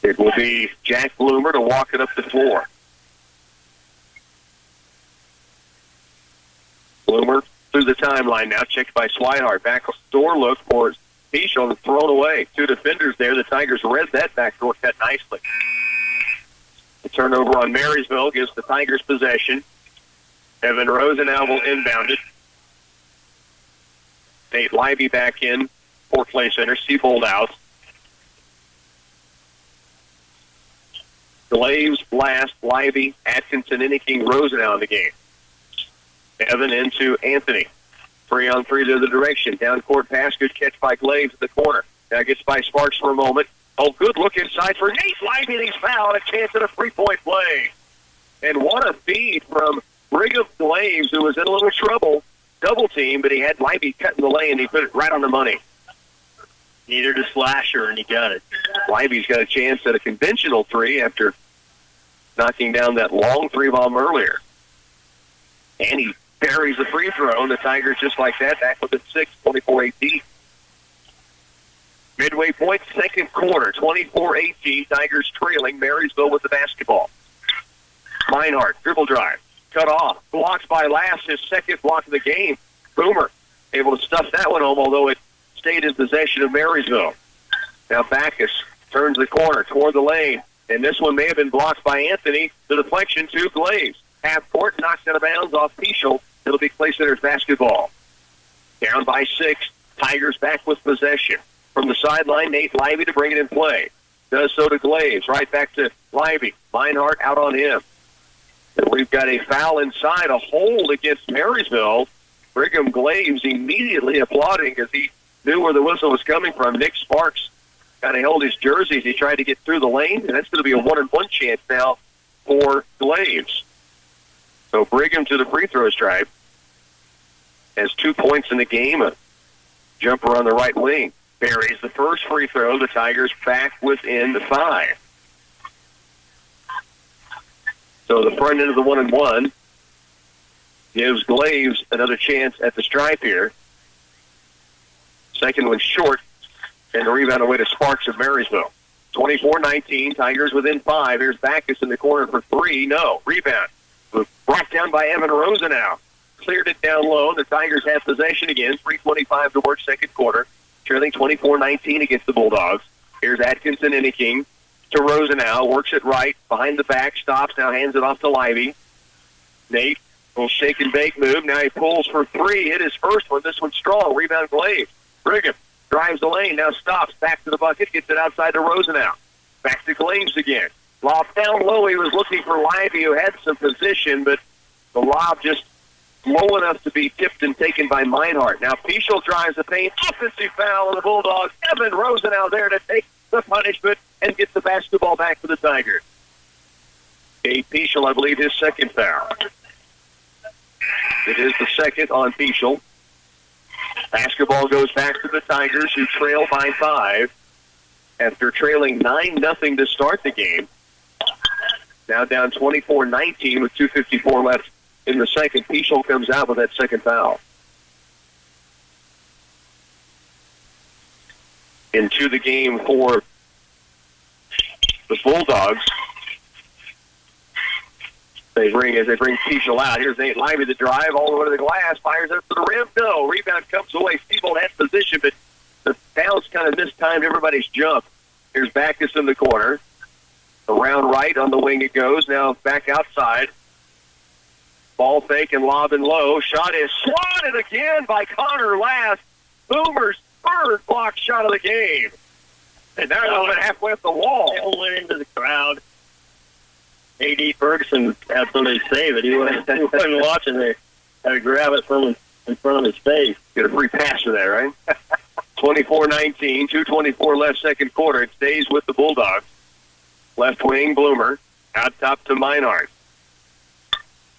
It will be Jack Bloomer to walk it up the floor. Bloomer through the timeline now, checked by Swihart. Back door look for Pichel and thrown away. 2 defenders there. The Tigers read that backdoor cut nicely. The turnover on Marysville gives the Tigers possession. Evan Rosenau will inbound it. Nate Libby back in for Clay Center. Seabold out. Glaves, Last, Libby, Atkinson, Inniking, Rosenau in the game. Evan into Anthony. 3-on-3 the other direction. Down court pass. Good catch by Glaves in the corner. Now gets by Sparks for a moment. Oh, good look inside for Nate Libby. And he's fouled. A chance at a 3-point play. And what a feed from Brigham Glaves, who was in a little trouble. Double team, but he had Libby cut in the lane. He put it right on the money. Needed a slasher, and he got it. Libby's got a chance at a conventional 3 after knocking down that long 3-bomb earlier. And he buries the free throw, and the Tigers just like that, back with a 6, 24-18. Midway point, second quarter, 24-18. Tigers trailing Marysville with the basketball. Meinhardt, dribble drive, cut off, blocked by Last, his second block of the game. Boomer able to stuff that one home, although it stayed in possession of Marysville. Now Backus turns the corner toward the lane, and this one may have been blocked by Anthony. The deflection to Glaves. Half court, knocks out of bounds off Pichel. It'll be Clay Center's basketball. Down by 6. Tigers back with possession. From the sideline, Nate Libby to bring it in play. Does so to Glaves. Right back to Libby. Meinhardt out on him. And we've got a foul inside, a hold against Marysville. Brigham Glaves immediately applauding because he knew where the whistle was coming from. Nick Sparks kind of held his jersey as he tried to get through the lane, and that's going to be a 1-and-1 chance now for Glaves. So Brigham to the free throw stripe. Has 2 points in the game. A jumper on the right wing. Buries the first free throw. The Tigers back within the 5. So the front end of the 1-and-1 gives Glaves another chance at the stripe here. Second one short, and the rebound away to Sparks of Marysville. 24-19, Tigers within 5. Here's Backus in the corner for 3. No, rebound. Brought down by Evan Rosenau. Cleared it down low. The Tigers have possession again. 3:25 to work second quarter. Trailing 24-19 against the Bulldogs. Here's Atkinson Inniking to Rosenau. Works it right. Behind the back. Stops. Now hands it off to Libby. Nate will shake and bake move. Now he pulls for 3. Hit his first one. This one's strong. Rebound Glaves. Brigham drives the lane. Now stops. Back to the bucket. Gets it outside to Rosenau. Back to Glaves again. Lob down low. He was looking for Libby, who had some position, but the lob just low enough to be tipped and taken by Meinhardt. Now Pichel drives the paint. Offensive foul on the Bulldogs. Evan Rosenau there to take the punishment and get the basketball back for the Tigers. Kate Pichel, I believe, his second foul. It is the second on Pichel. Basketball goes back to the Tigers, who trail by 5 after trailing 9-0 to start the game. Now down 24-19 with 2:54 left in the second. Pichel comes out with that second foul. Into the game for the Bulldogs. They bring Pichel out. Here's Nate Libby to drive all the way to the glass. Fires up to the rim. No. Rebound comes away. Seabold has position, but the bounce kind of mistimed everybody's jump. Here's Backus in the corner. Around right on the wing it goes. Now back outside. Ball fake and lobbing low. Shot is swatted again by Connor Last. Boomer's third block shot of the game. And now they went halfway up the wall. It went into the crowd. A.D. Ferguson had somebody save it. He wasn't watching. They had to grab it from in front of his face. Get a free pass for that, right? 24-19, 2:24 left second quarter. It stays with the Bulldogs. Left wing, Bloomer. Out top to Meinhardt.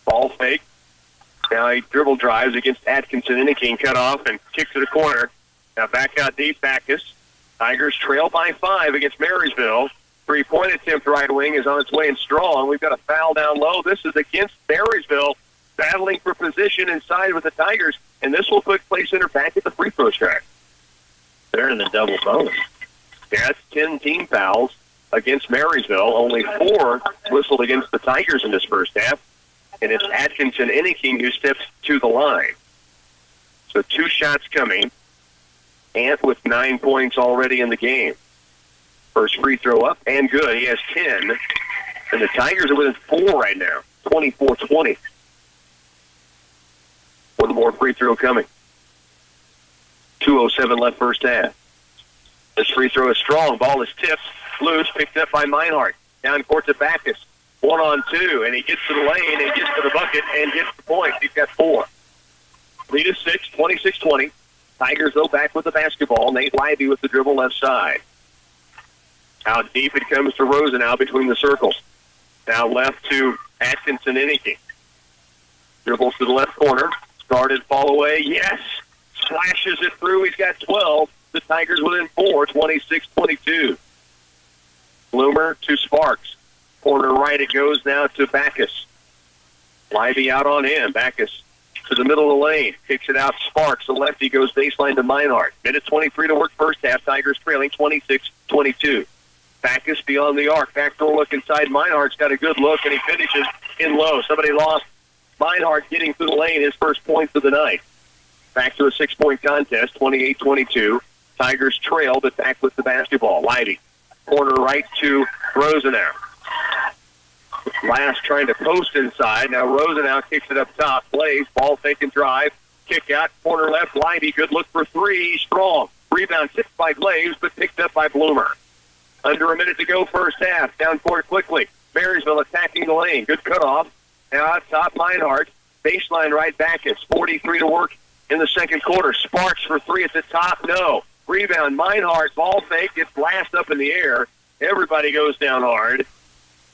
Ball fake. Now he dribble drives against Atkinson. Inniking cut off and kicks to the corner. Now back out deep, Backus. Tigers trail by 5 against Marysville. 3-point attempt right wing is on its way and strong. We've got a foul down low. This is against Marysville, battling for position inside with the Tigers, and this will put Clay Center back at the free throw track. They're in the double bonus. Yeah, that's 10 team fouls against Marysville. Only 4 whistled against the Tigers in this first half, and it's Atkinson Inniking who steps to the line. So 2 shots coming. Ant with 9 points already in the game. First free throw up and good. He has 10. And the Tigers are within 4 right now. 24-20. One more free throw coming. 2:07 left first half. This free throw is strong. Ball is tipped. Loose. Picked up by Meinhardt. Down court to Backus. 1-on-2. And he gets to the lane and gets to the bucket and gets the point. He's got 4. Lead is 6. 26-20. Tigers, though, back with the basketball. Nate Libby with the dribble left side. Out deep it comes to Rosenau between the circles. Now left to Atkinson Inniking. Dribbles to the left corner. Started fall away. Yes! Slashes it through. He's got 12. The Tigers within 4. 26-22. Bloomer to Sparks. Corner right it goes now to Backus. Libby out on him. Backus to the middle of the lane. Kicks it out. Sparks. The lefty goes baseline to Meinhardt. Minute 23 to work first half. Tigers trailing 26-22. Backus beyond the arc. Backdoor look inside. Meinhardt's got a good look, and he finishes in low. Somebody lost. Meinhardt getting through the lane, his first points of the night. Back to a 6-point contest, 28-22. Tigers trail, but back with the basketball. Leidy. Corner right to Rosenau. Last trying to post inside. Now Rosenau kicks it up top. Plays. Ball fake and drive. Kick out. Corner left. Leidy. Good look for 3. Strong. Rebound tipped by Glaves, but picked up by Bloomer. Under a minute to go first half. Down court quickly. Marysville attacking the lane. Good cutoff. Now out top, Meinhardt. Baseline right Backus. 43 to work in the second quarter. Sparks for 3 at the top. No. Rebound. Meinhardt. Ball fake. Gets blast up in the air. Everybody goes down hard.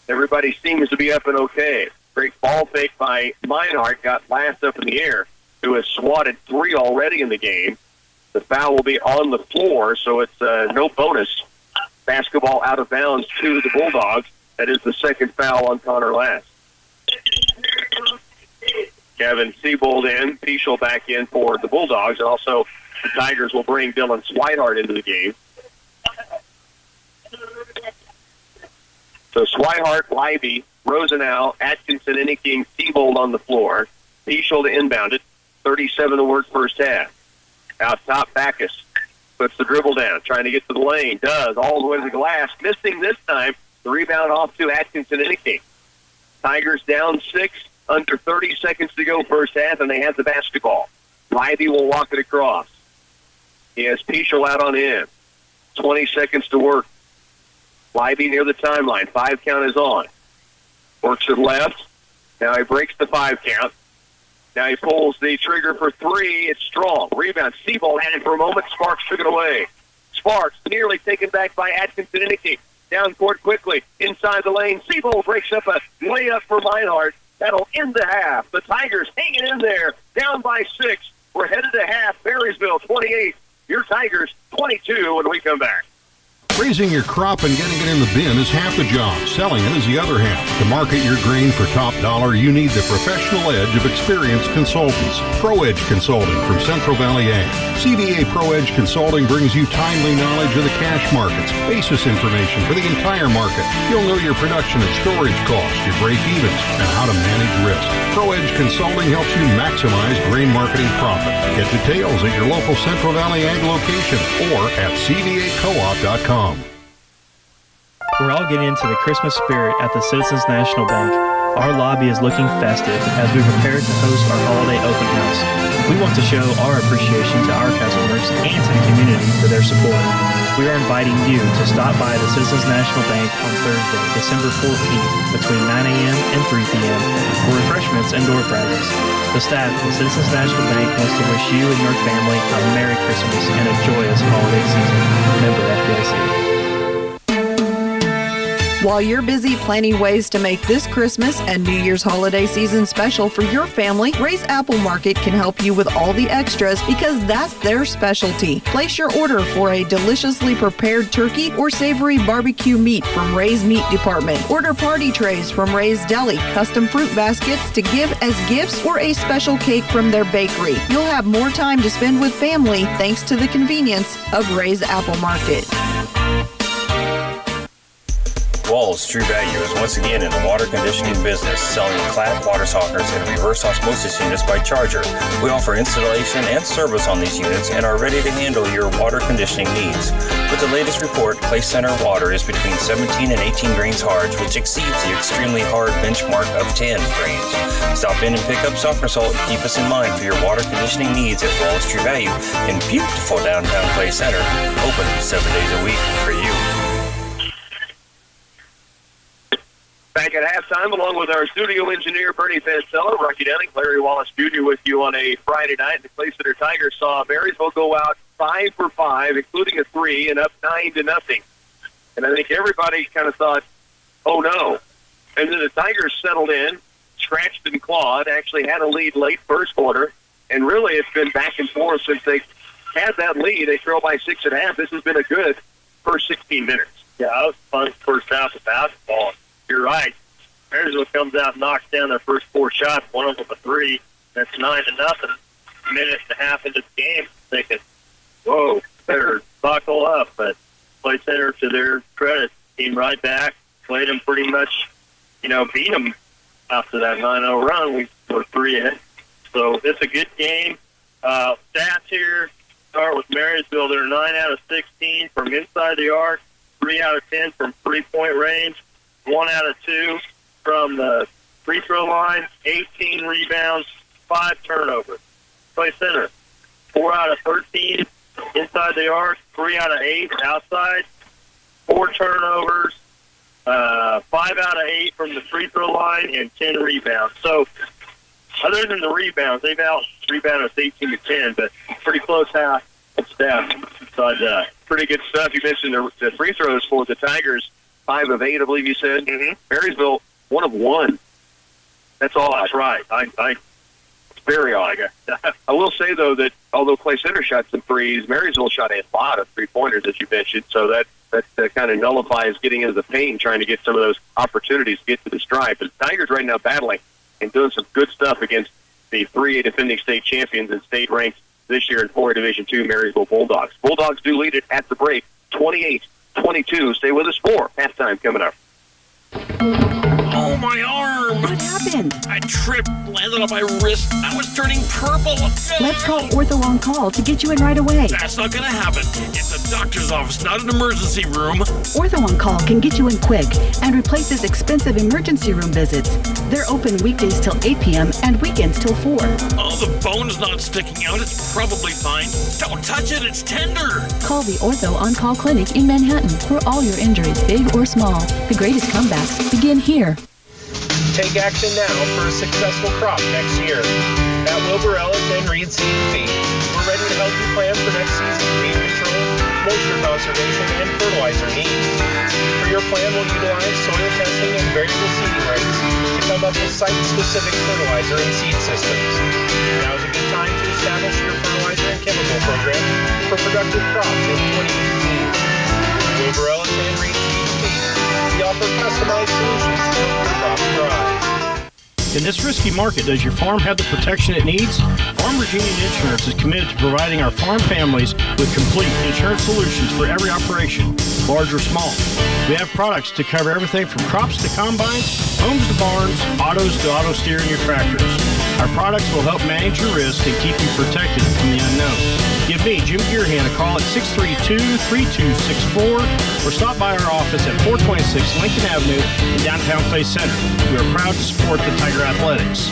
Everybody seems to be up and okay. Great ball fake by Meinhardt. Got blast up in the air. Who has swatted 3 already in the game. The foul will be on the floor, so it's no bonus. Basketball out of bounds to the Bulldogs. That is the second foul on Connor Last. Kevin Siebold in, Pischel back in for the Bulldogs, and also the Tigers will bring Dylan Swihart into the game. So Swihart, Libby, Rosenau, Atkinson, Inniking, Siebold on the floor. Pischel to inbound it. 37 to work first half. Out top, Backus. Puts the dribble down, trying to get to the lane. Does, all the way to the glass. Missing this time. The rebound off to Atkinson Inniking. Tigers down 6, under 30 seconds to go first half, and they have the basketball. Libby will walk it across. He has Pischel out on him. 20 seconds to work. Libby near the timeline. 5 count is on. Works it left. Now he breaks the 5 count. Now he pulls the trigger for 3. It's strong. Rebound. Siebold had it for a moment. Sparks took it away. Sparks nearly taken back by Atkinson Inniking. Down court quickly. Inside the lane. Siebold breaks up a layup for Meinhardt. That'll end the half. The Tigers hanging in there. Down by 6. We're headed to half. Marysville 28. Your Tigers 22 when we come back. Raising your crop and getting it in the bin is half the job. Selling it is the other half. To market your grain for top dollar, you need the professional edge of experienced consultants. ProEdge Consulting from Central Valley Ag. CVA ProEdge Consulting brings you timely knowledge of the cash markets, basis information for the entire market. You'll know your production and storage costs, your break-evens, and how to manage risk. ProEdge Consulting helps you maximize grain marketing profit. Get details at your local Central Valley Ag location or at cvacoop.com. We're all getting into the Christmas spirit at the Citizens National Bank. Our lobby is looking festive as we prepare to host our holiday open house. We want to show our appreciation to our customers and to the community for their support. we are inviting you to stop by the Citizens National Bank on Thursday, December 14th, between 9 a.m. and 3 p.m. for refreshments and door prizes. The staff at the Citizens National Bank wants to wish you and your family a Merry Christmas and a joyous holiday season. Member FDIC. While you're busy planning ways to make this Christmas and New Year's holiday season special for your family, Ray's Apple Market can help you with all the extras because that's their specialty. Place your order for a deliciously prepared turkey or savory barbecue meat from Ray's Meat Department. Order party trays from Ray's Deli, custom fruit baskets to give as gifts, or a special cake from their bakery. You'll have more time to spend with family thanks to the convenience of Ray's Apple Market. Walls True Value is once again in the water conditioning business, selling Clad water softeners and reverse osmosis units by Charger. We offer installation and service on these units and are ready to handle your water conditioning needs. With the latest report, Clay Center water is between 17 and 18 grains hard, which exceeds the extremely hard benchmark of 10 grains. Stop in and pick up softener salt and keep us in mind for your water conditioning needs at Walls True Value in beautiful downtown Clay Center, open 7 days a week for you. Back at halftime, along with our studio engineer, Bernie Fancello, Rocky Downing, Larry Wallace Jr. with you on a Friday night. The Clay Center Tigers saw Marysville go out 5 for 5, including a 3, and up 9-0. And I think everybody kind of thought, oh, no. And then the Tigers settled in, scratched and clawed, actually had a lead late first quarter, and really it's been back and forth since they had that lead. They trail by 6.5. This has been a good first 16 minutes. Yeah, that was fun first half of basketball. You're right. Marysville comes out and knocks down their first 4 shots, one of them a 3. That's 9-0. A minute and a half into the game, thinking, whoa, better buckle up. But Clay Center, to their credit, came right back, played them pretty much, beat them after that 9-0 run. We were 3 ahead. So it's a good game. Stats here start with Marysville. They're 9 out of 16 from inside the arc, 3 out of 10 from three-point range, 1 out of 2 from the free throw line, 18 rebounds, 5 turnovers. Clay Center, 4 out of 13 inside the arc, 3 out of 8 outside, 4 turnovers, 5 out of 8 from the free throw line, and 10 rebounds. So, other than the rebounds, they've out-rebounded us 18-10, but pretty close half of staff. But, pretty good stuff. You mentioned the free throws for the Tigers. 5 of 8, I believe you said. Mm-hmm. Marysville, 1 of 1. That's all. That's right. It's very odd. I will say, though, that although Clay Center shot some threes, Marysville shot a lot of three-pointers, as you mentioned, so that kind of nullifies getting into the paint, trying to get some of those opportunities to get to the stripe. But the Tigers right now battling and doing some good stuff against the 3A defending state champions and state ranked this year in 4A Division II Marysville Bulldogs. Bulldogs do lead it at the break, 28-22. Stay with us for halftime coming up. Oh, my arm! What happened? I tripped, landed on my wrist. I was turning purple. Let's call Ortho on Call to get you in right away. That's not going to happen. It's a doctor's office, not an emergency room. Ortho on Call can get you in quick and replaces expensive emergency room visits. They're open weekdays till 8 p.m. and weekends till 4. Oh, the bone's not sticking out. It's probably fine. Don't touch it. It's tender. Call the Ortho on Call Clinic in Manhattan for all your injuries, big or small. The greatest comebacks begin here. Take action now for a successful crop next year. At Wilbur Ellis and Reed Seed and Feed, we're ready to help you plan for next season's weed control, moisture conservation, and fertilizer needs. For your plan, we'll utilize soil testing and variable seeding rates to come up with site-specific fertilizer and seed systems. Now is a good time to establish your fertilizer and chemical program for productive crops in 2018. Wilbur Ellis and Reed Seed and Feed, we offer customized solutions to help your crops thrive. In this risky market, does your farm have the protection it needs? Farmers Union Insurance is committed to providing our farm families with complete insurance solutions for every operation, large or small. We have products to cover everything from crops to combines, homes to barns, autos to auto steer and your tractors. Our products will help manage your risk and keep you protected from the unknown. Give me, Jim Gearhan, a call at 632-3264 or stop by our office at 426 Lincoln Avenue in downtown Clay Center. We are proud to support the Tiger Athletics.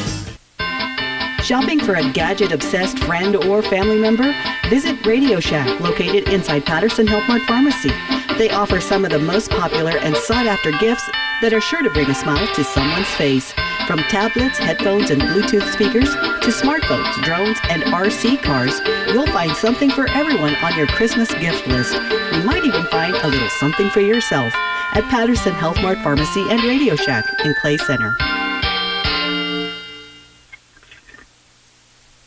Shopping for a gadget-obsessed friend or family member? Visit Radio Shack, located inside Patterson Health Mart Pharmacy. They offer some of the most popular and sought-after gifts that are sure to bring a smile to someone's face. From tablets, headphones, and Bluetooth speakers to smartphones, drones, and RC cars, you'll find something for everyone on your Christmas gift list. You might even find a little something for yourself at Patterson Health Mart Pharmacy and Radio Shack in Clay Center.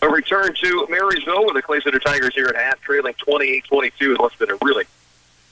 A return to Marysville with the Clay Center Tigers here at half, trailing 28-22 in what's been a really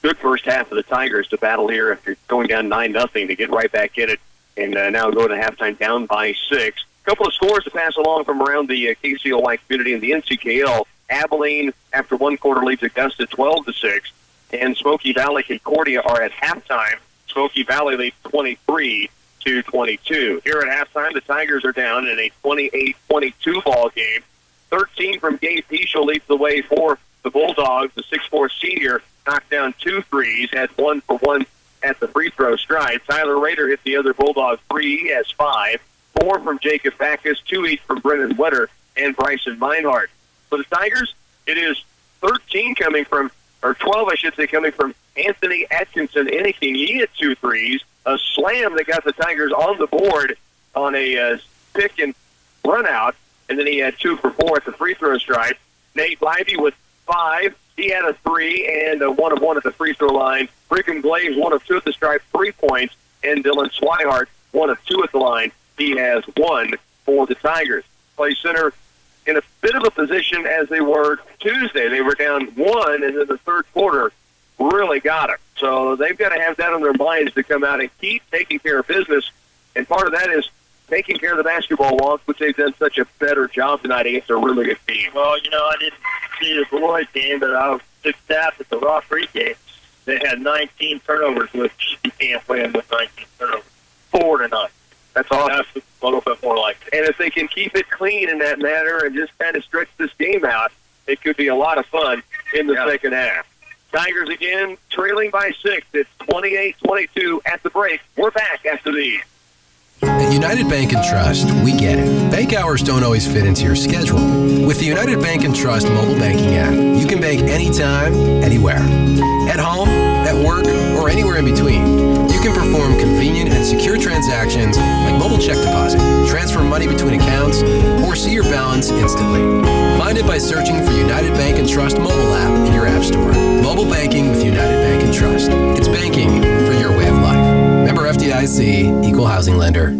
good first half of the Tigers to battle here after going down 9-0 to get right back in it, and now go to halftime down by 6. A couple of scores to pass along from around the KCLY community in the NCKL. Abilene, after one quarter, leads Augusta 12-6, and Smoky Valley Concordia are at halftime. Smoky Valley leads 23-22. Here at halftime, the Tigers are down in a 28-22 ball game. 13 from Gabe Peschel leads the way for the Bulldogs. The 6'4 senior knocked down 2 threes, had 1 for 1 at the free throw stride. Tyler Rader hit the other Bulldog 3. He has 5. 4 from Jacob Backus, 2 each from Brennan Wetter and Bryson Meinhardt. For the Tigers, it is 13 coming from, or 12, I should say, coming from Anthony Atkinson Anything. He hit 2 threes. A slam that got the Tigers on the board on a pick and run out. And then he had 2 for 4 at the free throw stride. Nate Lively with 5. He had a 3 and a 1 of 1 at the free throw line. Brigham Glaze, 1 of 2 at the stripe, 3 points. And Dylan Swihart, 1 of 2 at the line. He has 1 for the Tigers. Clay Center in a bit of a position as they were Tuesday. They were down 1, and then the third quarter really got them. So they've got to have that on their minds to come out and keep taking care of business. And part of that is taking care of the basketball walk, which they've done such a better job tonight against a really good team. Well, I didn't see the Beloit game, but I was took staff at the Rock Creek game. They had 19 turnovers, which you can't win with 19 turnovers. 4 tonight. That's awesome. That's a little bit more like it. And if they can keep it clean in that manner and just kind of stretch this game out, it could be a lot of fun in the second half. Tigers again trailing by 6. It's 28-22 at the break. We're back after these. At United Bank and Trust, we get it. Bank hours don't always fit into your schedule. With the United Bank and Trust mobile banking app, you can bank anytime, anywhere. At home, at work, or anywhere in between. You can perform convenient and secure transactions like mobile check deposit, transfer money between accounts, or see your balance instantly. Find it by searching for United Bank and Trust mobile app in your app store. Mobile banking with United Bank and Trust. It's banking for your way of life. Member FDIC, Equal Housing Lender.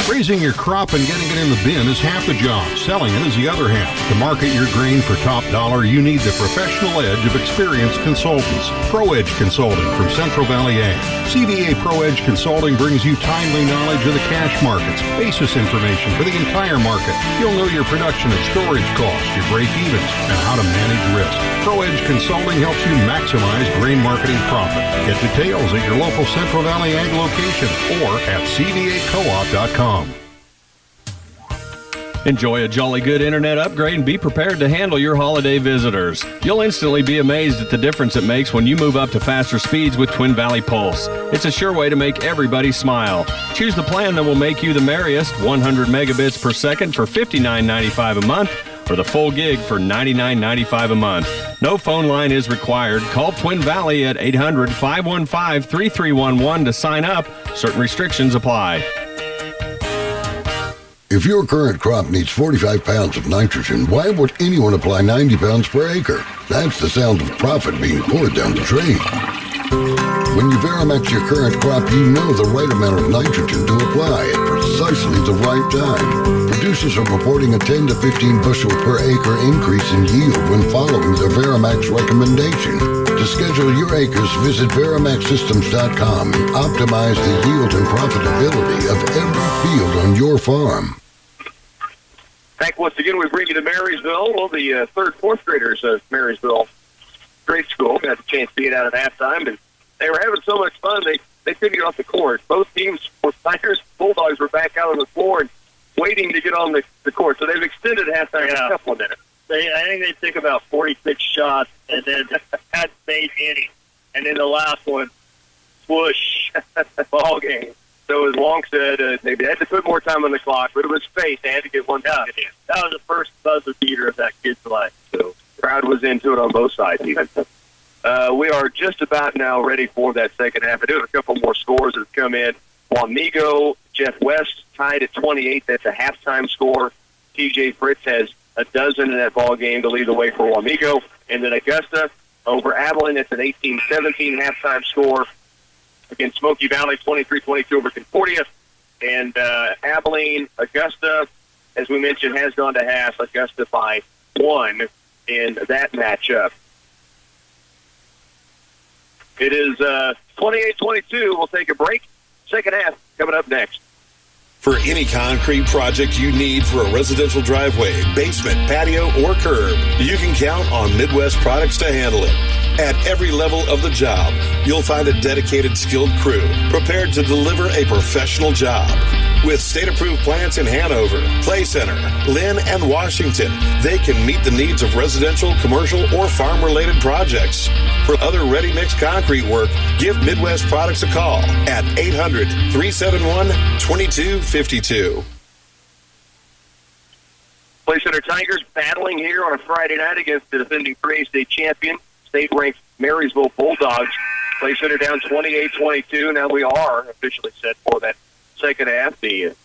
Raising your crop and getting it in the bin is half the job. Selling it is the other half. To market your grain for top dollar, you need the professional edge of experienced consultants. ProEdge Consulting from Central Valley Ag. CVA ProEdge Consulting brings you timely knowledge of the cash markets, basis information for the entire market. You'll know your production and storage costs, your break-evens, and how to manage risk. ProEdge Consulting helps you maximize grain marketing profit. Get details at your local Central Valley Ag location or at cvacoop.com. Enjoy a jolly good internet upgrade and be prepared to handle your holiday visitors. You'll instantly be amazed at the difference it makes when you move up to faster speeds with Twin Valley Pulse. It's a sure way to make everybody smile. Choose the plan that will make you the merriest, 100 megabits per second for $59.95 a month, or the full gig for $99.95 a month. No phone line is required. Call Twin Valley at 800-515-3311 to sign up. Certain restrictions apply. If your current crop needs 45 pounds of nitrogen, why would anyone apply 90 pounds per acre? That's the sound of profit being poured down the drain. When you Verimax your current crop, you know the right amount of nitrogen to apply at precisely the right time. Producers are reporting a 10 to 15 bushel per acre increase in yield when following the Verimax recommendation. To schedule your acres, visit VerimaxSystems.com and optimize the yield and profitability of every field on your farm. Back once again, we bring you to Marysville. Well, the third, fourth graders of Marysville grade school got a chance to get out at halftime, and they were having so much fun, they couldn't get off the court. Both teams, both Tigers, Bulldogs, were back out on the floor and waiting to get on the court. So they've extended halftime a couple of minutes. I think they took about 46 shots and then hadn't made any. And then the last one, swoosh, ball game. So as Long said, they had to put more time on the clock, but it was fate. They had to get one time in. That was the first buzzer beater of that kid's life. So the crowd was into it on both sides even. We are just about now ready for that second half. I do have a couple more scores that have come in. Wamego, Jeff West tied at 28. That's a halftime score. TJ Fritz has a dozen in that ball game to lead the way for Wamego. And then Augusta over Abilene. That's an 18-17 halftime score. Against Smoky Valley, 23-22 over Concordia. And Abilene, Augusta, as we mentioned, has gone to half. Augusta by 1 in that matchup. It is 28-22. We'll take a break. Second half coming up next. For any concrete project you need for a residential driveway, basement, patio, or curb, you can count on Midwest Products to handle it. At every level of the job, you'll find a dedicated, skilled crew prepared to deliver a professional job. With state-approved plants in Hanover, Clay Center, Lynn, and Washington, they can meet the needs of residential, commercial, or farm-related projects. For other ready-mix concrete work, give Midwest Products a call at 800-371-2252. Clay Center Tigers battling here on a Friday night against the defending 3A state champion, state-ranked Marysville Bulldogs. Clay Center down 28-22. Now we are officially set for that second half. The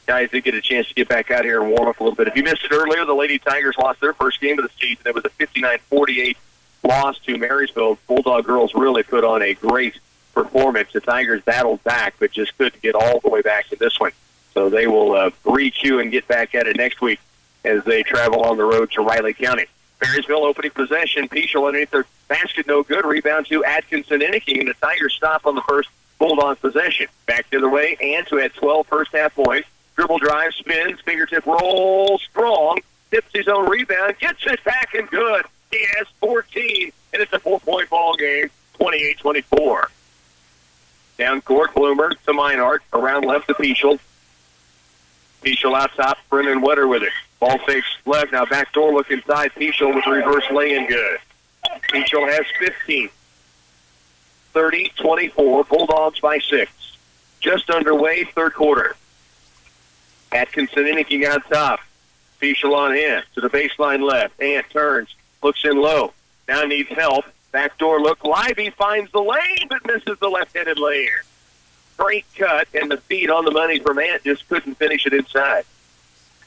guys did get a chance to get back out here and warm up a little bit. If you missed it earlier, the Lady Tigers lost their first game of the season. It was a 59-48 loss to Marysville. Bulldog girls really put on a great performance. The Tigers battled back, but just couldn't get all the way back to this one. So they will re-queue and get back at it next week as they travel on the road to Riley County. Marysville opening possession. Peschel underneath their basket, no good. Rebound to Atkinson Inniking, and the Tigers stop on the first Bulldog possession. Back the other way, and who had 12 first-half points. Dribble drive, spins, fingertip roll, strong. Tips his own rebound, gets it back and good. He has 14, and it's a 4-point ball game, 28-24. Down court, Bloomer to Meinhardt. Around left to Peschel. Peschel out top, Brennan Wetter with it. Ball fakes left, now backdoor look inside. Peschel with reverse lay-in good. Peschel has 15. 30-24, Bulldogs by 6. Just underway, third quarter. Atkinson Inniking on top. Peschel on in to the baseline left. Ant turns, looks in low. Now needs help. Backdoor look. Livey finds the lane, but misses the left-handed layer. Great cut, and the feed on the money from Ant just couldn't finish it inside.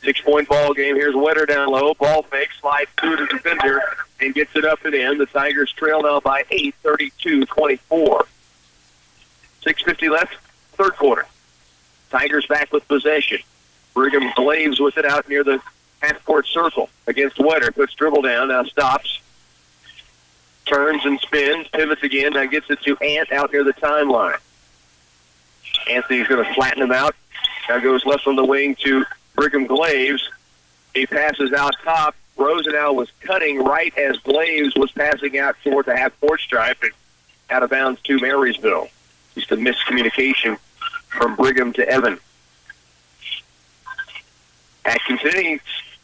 6-point ball game. Here's Wetter down low. Ball fake, slides through to the defender, and gets it up and in. The Tigers trail now by 8, 32-24. 6:50 left, third quarter. Tigers back with possession. Brigham Glaves with it out near the half-court circle against Wetter. Puts dribble down, now stops. Turns and spins, pivots again, now gets it to Ant out near the timeline. Anthony's going to flatten him out. Now goes left on the wing to Brigham Glaves. He passes out top. Rosenau was cutting right as Glaves was passing out toward the half-court stripe and out of bounds to Marysville. Just a miscommunication from Brigham to Evan. Atkinson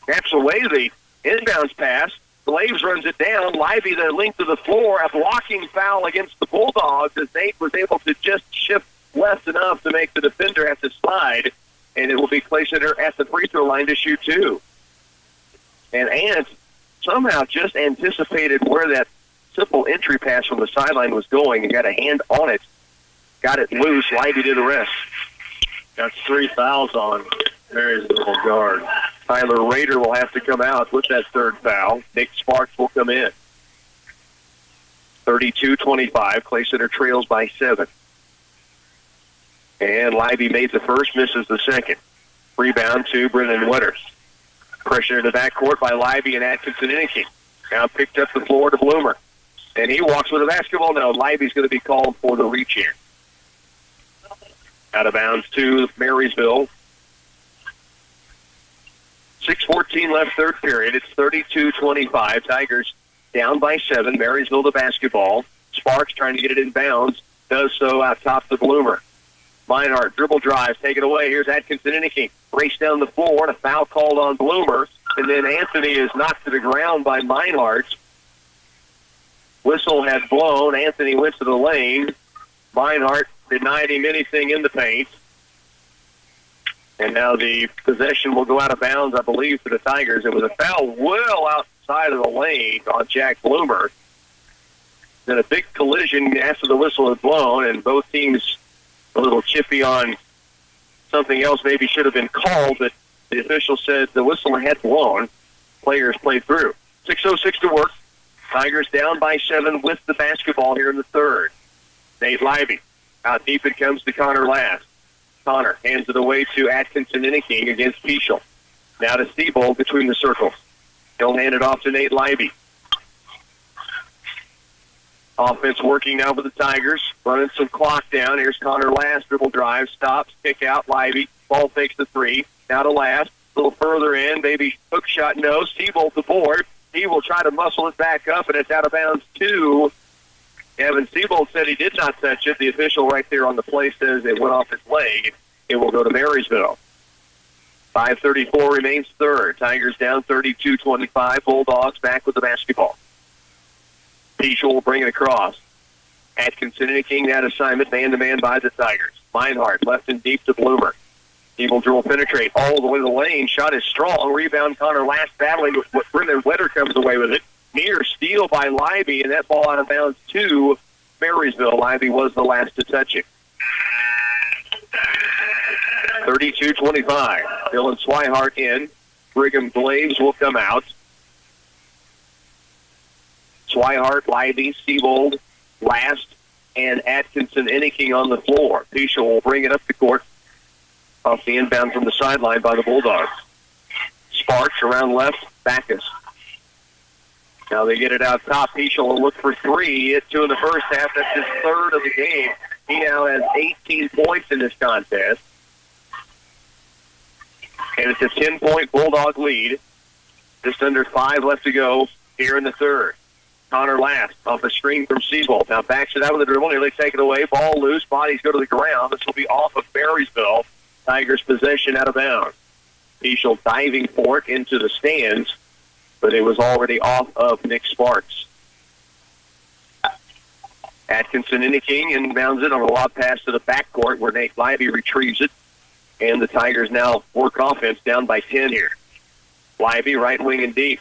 snaps away the inbounds pass. Glaves runs it down. Livey the length of the floor. A blocking foul against the Bulldogs as Nate was able to just shift left enough to make the defender have to slide. And it will be Clay Center at the free throw line to shoot 2. And Ant somehow just anticipated where that simple entry pass from the sideline was going and got a hand on it. Got it loose. Livey did the rest. That's 3 fouls on Marysville guard. Tyler Rader will have to come out with that third foul. Nick Sparks will come in. 32-25. Clay Center trails by 7. And Livey made the first, misses the second. Rebound to Brennan Wetter. Pressure in the backcourt by Livey and Atkinson Inniking. Now picked up the floor to Bloomer. And he walks with the basketball. Now Livey's going to be called for the reach here. Out of bounds to Marysville. 6:14 left, third period. It's 32-25. Tigers down by 7. Marysville the basketball. Sparks trying to get it in bounds. Does so out top to Bloomer. Meinhardt, dribble drives, take it away. Here's Atkinson Inniking. Race down the floor, and a foul called on Bloomer. And then Anthony is knocked to the ground by Meinhardt. Whistle had blown. Anthony went to the lane. Meinhardt denied him anything in the paint. And now the possession will go out of bounds, I believe, for the Tigers. It was a foul well outside of the lane on Jack Bloomer. Then a big collision after the whistle had blown, and both teams a little chippy on something else maybe should have been called, but the official said the whistle had blown. Players played through. 6:06 to work. Tigers down by 7 with the basketball here in the third. Nate Libby. Out deep it comes to Connor Last. Connor hands it away to Atkinson Inniking against Peschel. Now to Steebold between the circles. He'll hand it off to Nate Libby. Offense working now for the Tigers. Running some clock down. Here's Connor Last. Dribble drive. Stops. Kick out. Libby. Ball takes the 3. Now to Last. A little further in. Maybe hook shot. No. Steebold the board. He will try to muscle it back up, and it's out of bounds to Evan Steebold. Said he did not touch it. The official right there on the play says it went off his leg. It will go to Marysville. 5:34 remains third. Tigers down 32-25. Bulldogs back with the basketball. Peschel will bring it across. Atkinson Inniking that assignment man-to-man by the Tigers. Meinhardt left and deep to Bloomer. He will drill penetrate all the way to the lane. Shot is strong. Rebound Connor Last battling with Brendan Wetter comes away with it. Near steal by Libby, and that ball out of bounds to Marysville. Libby was the last to touch it. 32-25. Dylan Swihart in. Brigham Glaves will come out. Swihart, Libby, Steebold, Last, and Atkinson Inniking on the floor. Peschel will bring it up the court off the inbound from the sideline by the Bulldogs. Sparks around left, Backus. Now they get it out top. Peschel will look for 3. Hit 2 in the first half. That's his third of the game. He now has 18 points in this contest. And it's a 10-point Bulldog lead. Just under 5 left to go here in the third. Connor Last off a screen from Seabold. Now backs it out with the dribble. Nearly take it away. Ball loose. Bodies go to the ground. This will be off of Marysville. Tigers possession out of bounds. Peschel diving for it into the stands, but it was already off of Nick Sparks. Atkinson Inniking inbounds it on a lob pass to the backcourt where Nate Libby retrieves it. And the Tigers now work offense down by 10 here. Libby right wing and deep.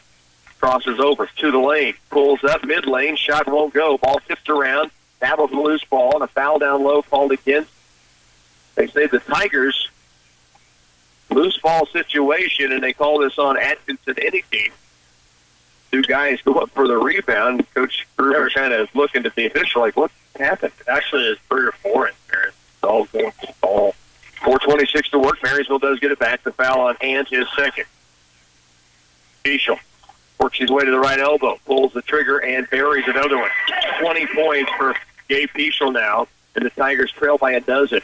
Crosses over to the lane. Pulls up mid-lane. Shot won't go. Ball tipped around. Battles a loose ball and a foul down low called against. They say the Tigers loose ball situation, and they call this on Atkinson Inniking. 2 guys go up for the rebound. Coach Gruber kind of looking at the official like, what happened? Actually, it's 3 or 4 in there. It's all going to the ball. 4:26 to work. Marysville does get it back. The foul on Ant, his second. Peschel works his way to the right elbow, pulls the trigger, and buries another one. 20 points for Gabe Peschel now, and the Tigers trail by a dozen.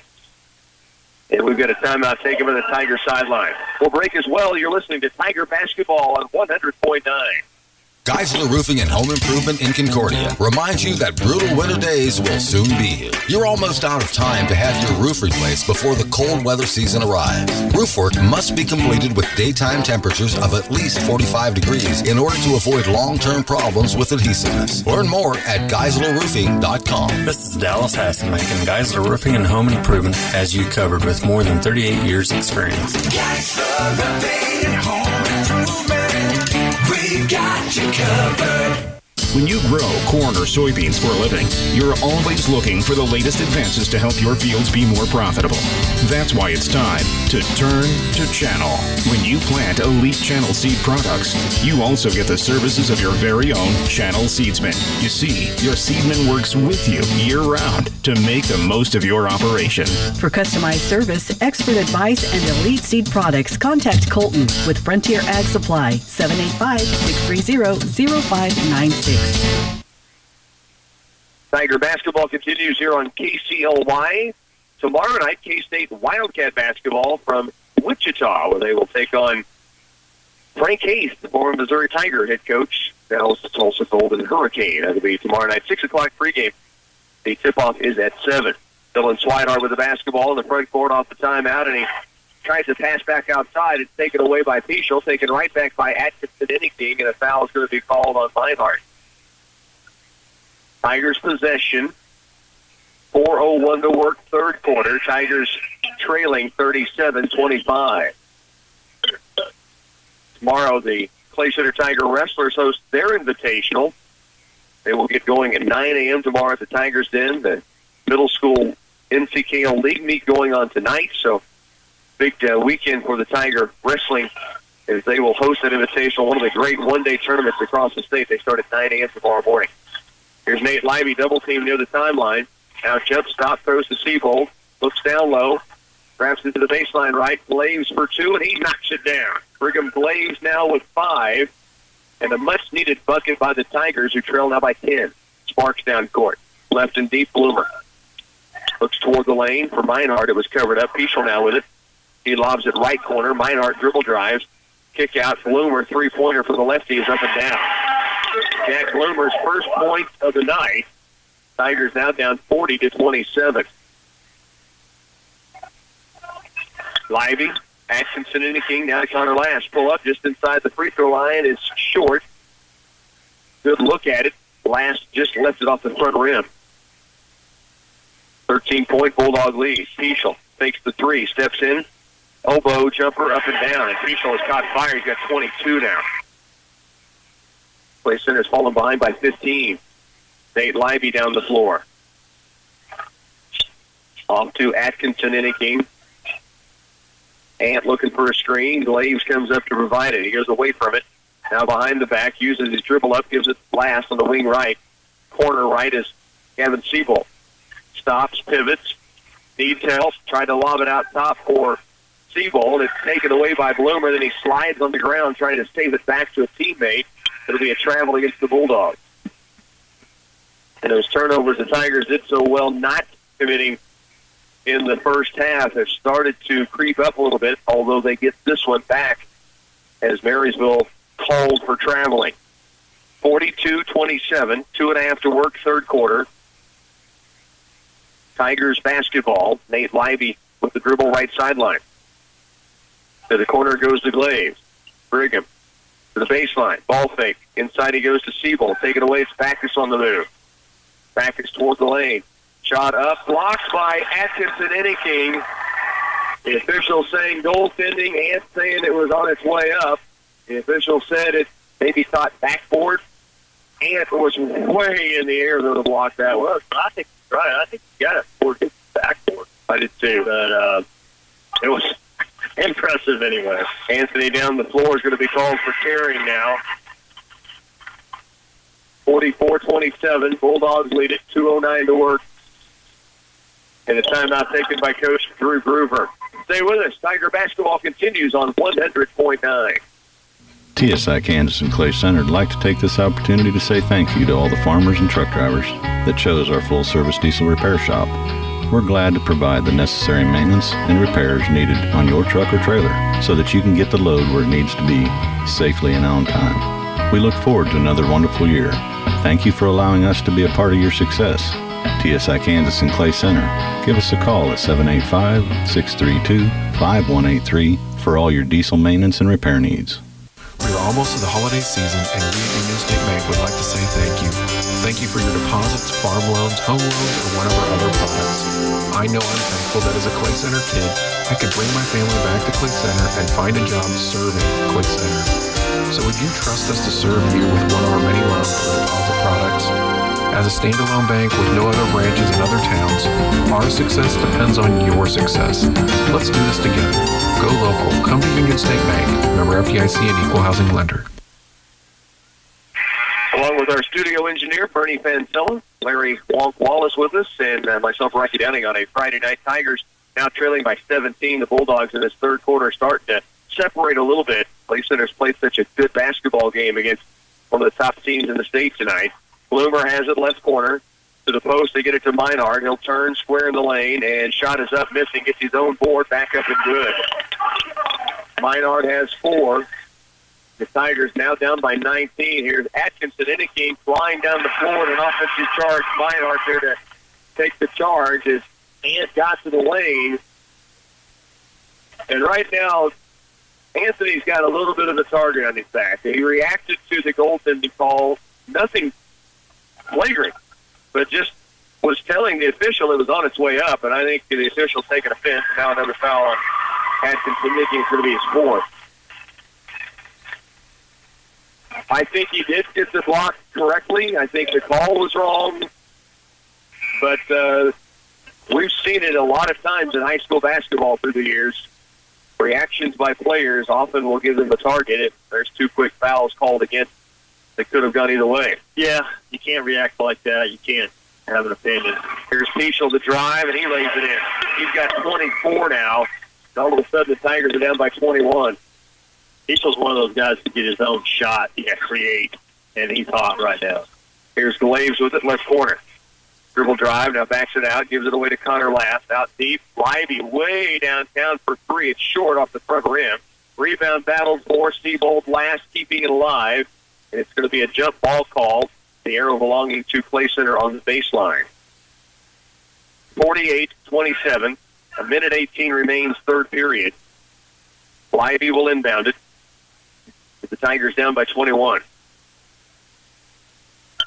And we've got a timeout taken by the Tiger sideline. We'll break as well. You're listening to Tiger Basketball on 100.9. Geisler Roofing and Home Improvement in Concordia reminds you that brutal winter days will soon be here. You're almost out of time to have your roof replaced before the cold weather season arrives. Roof work must be completed with daytime temperatures of at least 45 degrees in order to avoid long-term problems with adhesiveness. Learn more at GeislerRoofing.com. This is Dallas Hasselmack, and Geisler Roofing and Home Improvement has you covered with more than 38 years experience. Geisler Roofing and Home Improvement. We've got you covered. When you grow corn or soybeans for a living, you're always looking for the latest advances to help your fields be more profitable. That's why it's time to turn to Channel. When you plant Elite Channel seed products, you also get the services of your very own Channel seedsman. You see, your seedman works with you year-round to make the most of your operation. For customized service, expert advice, and elite seed products, contact Colton with Frontier Ag Supply, 785-630-0596. Tiger basketball continues here on KCLY. Tomorrow night, K-State Wildcat basketball from Wichita, where they will take on Frank Hayes, the former Missouri Tiger head coach. Dallas Tulsa Golden Hurricane. That'll be tomorrow night, 6 o'clock pregame. The tip-off is at 7. Dylan Swihart with the basketball in the front court off the timeout, and he tries to pass back outside. It's taken away by Peschel, taken right back by Atkinson Inniking, and a foul is going to be called on Meinhardt. Tigers possession. 4:01 to work, third quarter. Tigers trailing 37-25. Tomorrow, the Clay Center Tiger Wrestlers host their invitational. They will get going at 9 a.m. tomorrow at the Tigers Den. The middle school NCKL League meet going on tonight, so big weekend for the Tiger Wrestling as they will host an invitational, one of the great one-day tournaments across the state. They start at 9 a.m. tomorrow morning. Here's Nate Lively, double team near the timeline. Now jump stop, throws to Seabold, looks down low, grabs into the baseline right, Glaves for 2, and he knocks it down. Brigham Glaves now with 5, and a much-needed bucket by the Tigers, who trail now by 10. Sparks down court. Left and deep, Bloomer. Looks toward the lane for Meinhardt. It was covered up. Peschel now with it. He lobs it right corner. Meinhardt dribble drives. Kick out. Bloomer, three-pointer for the lefty is up and down. Jack Bloomer's first point of the night. Tigers now down 40-27. Lively, Atkinson, and the King. Now to Connor Lash. Pull up just inside the free throw line is short. Good look at it. Lash just left it off the front rim. 13-point Bulldog lead. Peschel takes the three, steps in. Elbow jumper up and down, and Peschel has caught fire. He's got 22 now. Clay Center's fallen behind by 15. Nate Lively down the floor. Off to Atkinson in a game. Ant looking for a screen. Glaves comes up to provide it. He goes away from it. Now behind the back, uses his dribble up, gives it last on the wing right. Corner right is Gavin Seabold. Stops, pivots, needs help. Tried to lob it out top for Seabold. It's taken away by Bloomer. Then he slides on the ground trying to save it back to a teammate. It'll be a travel against the Bulldogs. And those turnovers the Tigers did so well not committing in the first half have started to creep up a little bit, although they get this one back as Marysville called for traveling. 42-27, 2.5 to work, third quarter. Tigers basketball. Nate Lively with the dribble right sideline. To the corner goes to Glaves. Brigham to the baseline. Ball fake. Inside he goes to Seabold. Take it away. It's Backus on the move. Backus toward the lane. Shot up. Blocked by Atkinson Enneking. The official saying goaltending and saying it was on its way up. The official said it maybe thought backboard. Ant was way in the air though to block that one. I think right. I think he got it toward his backboard. I did too. But it was impressive anyway. Anthony down the floor is going to be called for carrying now. 44-27. Bulldogs lead it. 2:09 to work. And a timeout taken by Coach Drew Groover. Stay with us. Tiger basketball continues on 100.9. TSI Kansas and Clay Center would like to take this opportunity to say thank you to all the farmers and truck drivers that chose our full-service diesel repair shop. We're glad to provide the necessary maintenance and repairs needed on your truck or trailer so that you can get the load where it needs to be safely and on time. We look forward to another wonderful year. Thank you for allowing us to be a part of your success. TSI Kansas and Clay Center. Give us a call at 785-632-5183 for all your diesel maintenance and repair needs. We're almost to the holiday season, and we at Union State Bank would like to say thank you. Thank you for your deposits, farm loans, home loans, or one of our other products. I know I'm thankful that as a Clay Center kid, I could bring my family back to Clay Center and find a job serving Clay Center. So would you trust us to serve you with one of our many loans or deposit products? As a standalone bank with no other branches in other towns, our success depends on your success. Let's do this together. Go local. Come to Union State Bank. Member FDIC and Equal Housing Lender. Along with our studio engineer, Bernie Fancella, Larry Wonk Wallace with us, and myself, Rocky Downing, on a Friday night. Tigers now trailing by 17. The Bulldogs in this third quarter starting to separate a little bit. Clay Center's played such a good basketball game against one of the top teams in the state tonight. Bloomer has it left corner. To the post, they get it to Meinhardt. He'll turn square in the lane, and shot is up, missing. Gets his own board back up and good. Meinhardt has 4. The Tigers now down by 19. Here's Atkinson Enneking flying down the floor in an offensive charge. Meinhardt there to take the charge as Ant got to the lane. And right now, Anthony's got a little bit of a target on his back. He reacted to the goaltending call. Nothing flagrant, but just was telling the official it was on its way up, and I think the official taking offense. Now another foul on Atkinson, thinking it's going to be his fourth. I think he did get the block correctly. I think the call was wrong. But we've seen it a lot of times in high school basketball through the years. Reactions by players often will give them a target if there's two quick fouls called against. They could have gone either way. Yeah, you can't react like that. You can't have an opinion. Here's Peschel to drive, and he lays it in. He's got 24 now. All of a sudden, the Tigers are down by 21. Peschel's one of those guys to get his own shot. He can create, and he's hot right now. Here's Glaves with it, left corner. Dribble drive, now backs it out, gives it away to Connor Last. Out deep, Lively way downtown for three. It's short off the front rim. Rebound battle for Seabold. Last keeping it alive. And it's going to be a jump ball call. The arrow belonging to Clay Center on the baseline. 48-27. A minute 18 remains, third period. Lively will inbound it. The Tigers down by 21.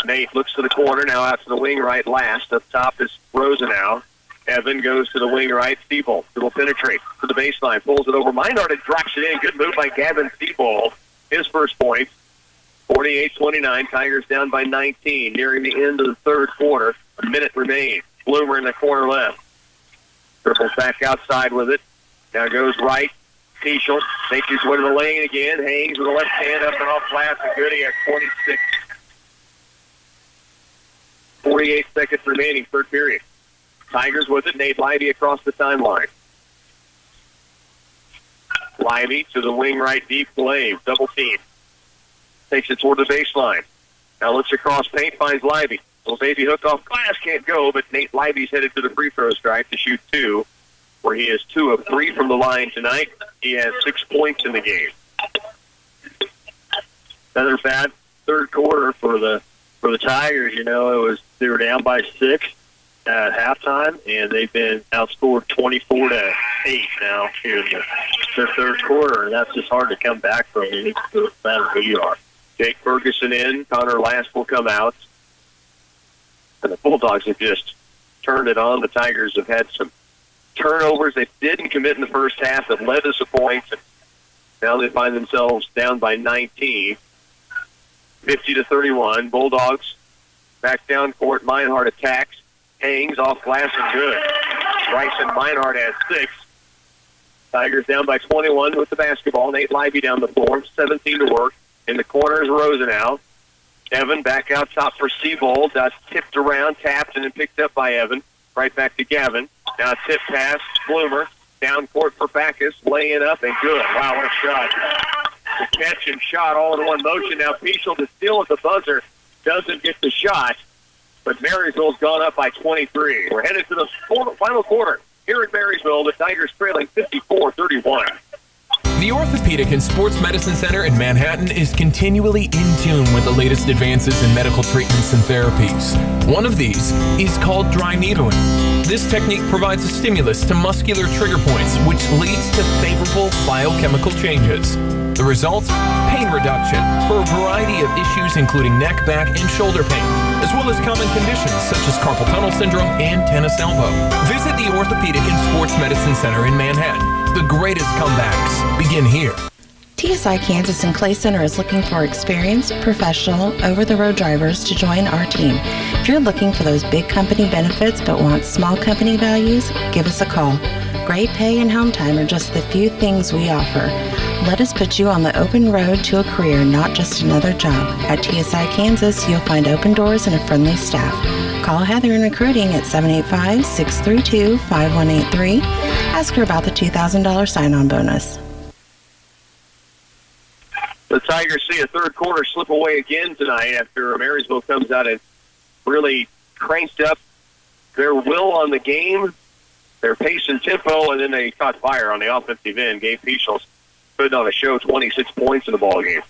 Nate looks to the corner, now out to the wing right last. Up top is Rosenau. Evan goes to the wing right. Seabold will penetrate to the baseline. Pulls it over Meinhardt and drops it in. Good move by Gavin Seabold. His first point. 48-29. Tigers down by 19. Nearing the end of the third quarter. A minute remains. Bloomer in the corner left. Dribbles back outside with it. Now goes right. Peschel makes his way to the lane again. Haynes with the left hand up and off glass. And good. He has 26. 48 seconds remaining, third period. Tigers with it. Nate Lively across the timeline. Lively to the wing right deep. Glaive, double team. Takes it toward the baseline. Now looks across paint, finds Lively. Little baby hook off glass, can't go, but Nate Lively's headed to the free throw stripe to shoot two, where he is 2 of 3 from the line tonight. He has 6 points in the game. Another bad third quarter for the Tigers. You know, they were down by 6 at halftime, and they've been outscored 24-8 now here in their third quarter, and that's just hard to come back from. It doesn't matter who you are. Jake Ferguson in. Connor Last will come out. And the Bulldogs have just turned it on. The Tigers have had some turnovers they didn't commit in the first half that led to some points, and now they find themselves down by 19. 50-31. Bulldogs back down court. Meinhardt attacks. Hangs off glass and good. Bryson Meinhardt has 6. Tigers down by 21 with the basketball. Nate Lively down the floor. 17 to work. In the corner is Rosenau. Evan back out top for Seabold. Tipped around, tapped, and then picked up by Evan. Right back to Gavin. Now tip pass. Bloomer. Down court for Backus. Laying up and good. Wow, what a shot. The catch and shot all in one motion. Now Peschel to steal at the buzzer. Doesn't get the shot. But Marysville's gone up by 23. We're headed to the final quarter. Here at Marysville, the Tigers trailing 54-31. The Orthopedic and Sports Medicine Center in Manhattan is continually in tune with the latest advances in medical treatments and therapies. One of these is called dry needling. This technique provides a stimulus to muscular trigger points, which leads to favorable biochemical changes. The result? Pain reduction for a variety of issues including neck, back, and shoulder pain, as well as common conditions such as carpal tunnel syndrome and tennis elbow. Visit the Orthopedic and Sports Medicine Center in Manhattan. The greatest comebacks begin here. TSI Kansas and Clay Center is looking for experienced, professional, over-the-road drivers to join our team. If you're looking for those big company benefits but want small company values, give us a call. Great pay and home time are just the few things we offer. Let us put you on the open road to a career, not just another job. At TSI Kansas, you'll find open doors and a friendly staff. Call Heather in recruiting at 785-632-5183. Ask her about the $2,000 sign-on bonus. The Tigers see a third quarter slip away again tonight after Marysville comes out and really cranked up their will on the game, their pace and tempo, and then they caught fire on the offensive end. Gabe Peschel putting on a show, 26 points in the ball game.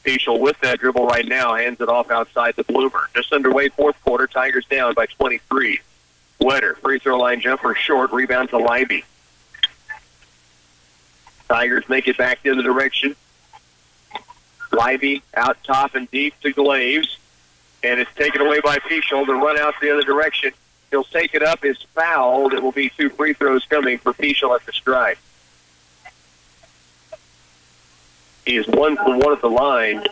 Peschel with that dribble right now hands it off outside the Bloomer. Just underway fourth quarter, Tigers down by 23. Wetter, free throw line jumper short, rebound to Lively. Tigers make it back the other direction. Lively out top and deep to Glaves. And it's taken away by Peschel to run out the other direction. He'll take it up. Is fouled. It will be 2 free throws coming for Peschel at the strike. He is 1 for 1 at the line.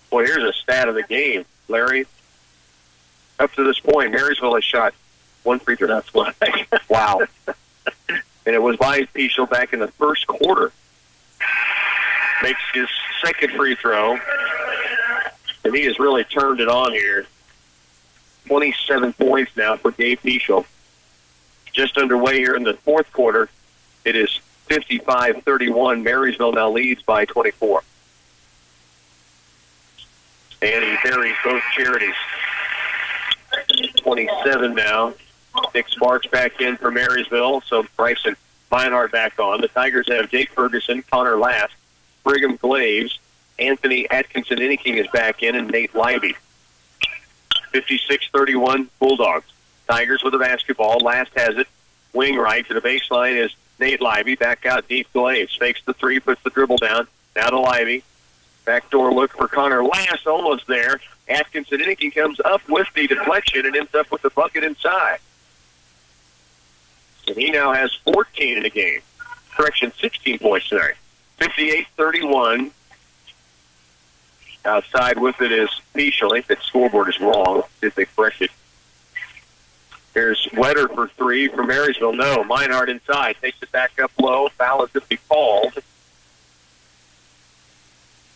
Well, here's a stat of the game, Larry. Up to this point, Marysville has shot 1 free throw. That's why. Wow. And it was by Peschel back in the first quarter. Makes his second free throw. And he has really turned it on here. 27 points now for Dave Peschel. Just underway here in the fourth quarter. It is 55-31. Marysville now leads by 24. And he buries both charities. 27 now. Nick Sparks back in for Marysville. So Bryson Meinhardt back on. The Tigers have Jake Ferguson, Connor Last, Brigham Glaves, Anthony Atkinson-Inniking is back in, and Nate Libby. 56-31 Bulldogs. Tigers with the basketball. Last has it. Wing right to the baseline is Nate Libby. Back out deep Glaves. Fakes the 3, puts the dribble down. Now to Libby. Backdoor look for Connor Last. Almost there. Atkinson-Inniking comes up with the deflection and ends up with the bucket inside. And he now has 14 in the game. Correction, 16 points tonight. 58-31. Outside with it is Peschel. I think that scoreboard is wrong. If they correct it. Here's Wetter for 3 for Marysville. No. Meinhardt inside. Takes it back up low. Foul is going to be called.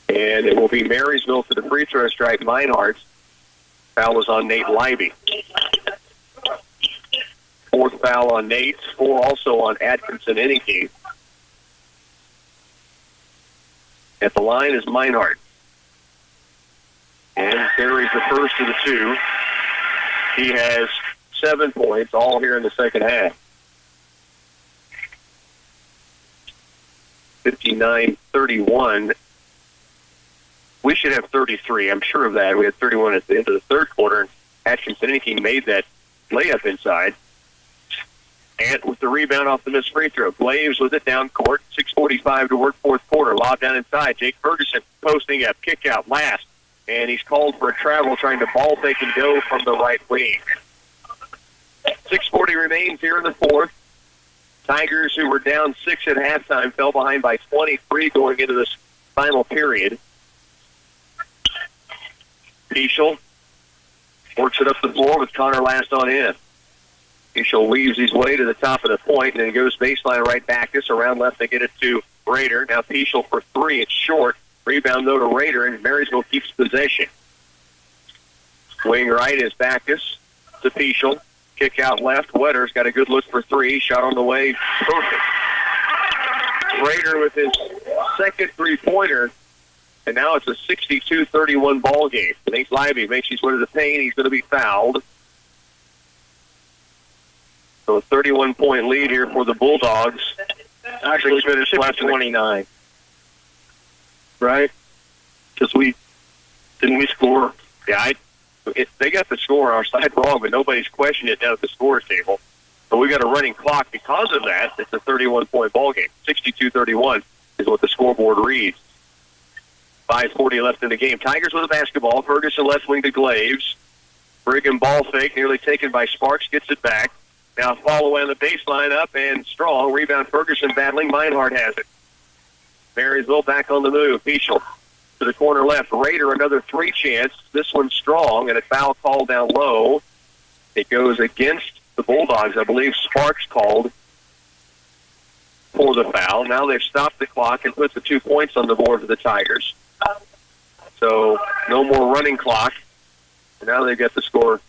And it will be Marysville to the free throw strike. Meinhardt. Foul was on Nate Libby. 4th foul on Nate. 4 also on Atkinson-Inniking. At the line is Meinhardt. And carries the first of the 2. He has 7 points, all here in the second half. 59-31. We should have 33. I'm sure of that. We had 31 at the end of the third quarter. And Atkinson-Inniking made that layup inside. And with the rebound off the missed free throw. Glaves with it down court. 6:45 to work fourth quarter. Lob down inside. Jake Ferguson posting up. Kick out last. And he's called for a travel, trying to ball fake and go from the right wing. 6:40 remains here in the fourth. Tigers, who were down 6 at halftime, fell behind by 23 going into this final period. Peschel works it up the floor with Connor Last on in. Peschel weaves his way to the top of the point, and then he goes baseline right back. This around left, they get it to Rader. Now Peschel for 3. It's short. Rebound, though, to Rader, and Marysville keeps possession. Wing right is Backus to Peschel. Kick out left. Wetter's got a good look for 3. Shot on the way. Perfect. Rader with his second three-pointer, and now it's a 62-31 ball game. Nate Libby makes his way to the paint. He's going to be fouled. So a 31-point lead here for the Bulldogs. Actually, finished less 29. Right? Because we score? Yeah, they got the score on our side wrong, but nobody's questioning it down at the scorer's table. So we got a running clock because of that. It's a 31-point ball game. 62-31 is what the scoreboard reads. 5:40 left in the game. Tigers with the basketball. Ferguson left wing to Glaves. Brigham ball fake, nearly taken by Sparks. Gets it back. Now follow away on the baseline, up and strong. Rebound Ferguson battling. Meinhardt has it. Marysville back on the move. Peschel to the corner left. Rader, another 3 chance. This one's strong, and a foul called down low. It goes against the Bulldogs. I believe Sparks called for the foul. Now they've stopped the clock and put the 2 points on the board for the Tigers. So no more running clock. And now they've got the score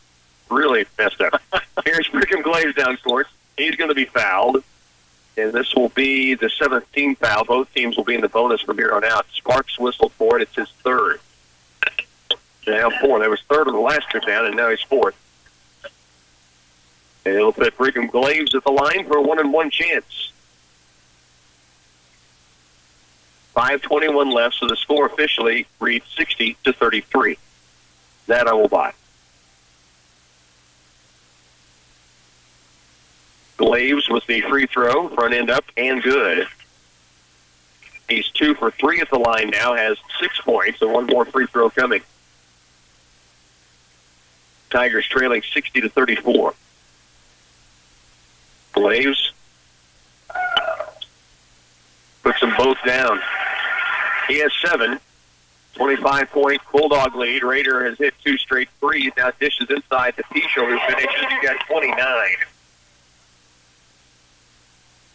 really messed up. Here's Brigham Glaves down court. He's going to be fouled. And this will be the 7th team foul. Both teams will be in the bonus from here on out. Sparks whistled for it. It's his 3rd. Now 4. That was 3rd on the last trip down, and now he's 4th. And it'll put Brigham Glaves at the line for a 1-and-1 chance. 5:21 left, so the score officially reads 60-33. That I will buy. Glaves with the free throw, front end up, and good. He's 2 for 3 at the line now, has 6 points, and 1 more free throw coming. 6:40 left in the Tigers trailing 60-34. Glaves puts them both down. He has 7. 25-point Bulldog lead. Rader has hit 2 straight threes. Now dishes inside to Pichel, who finishes. He's got 29.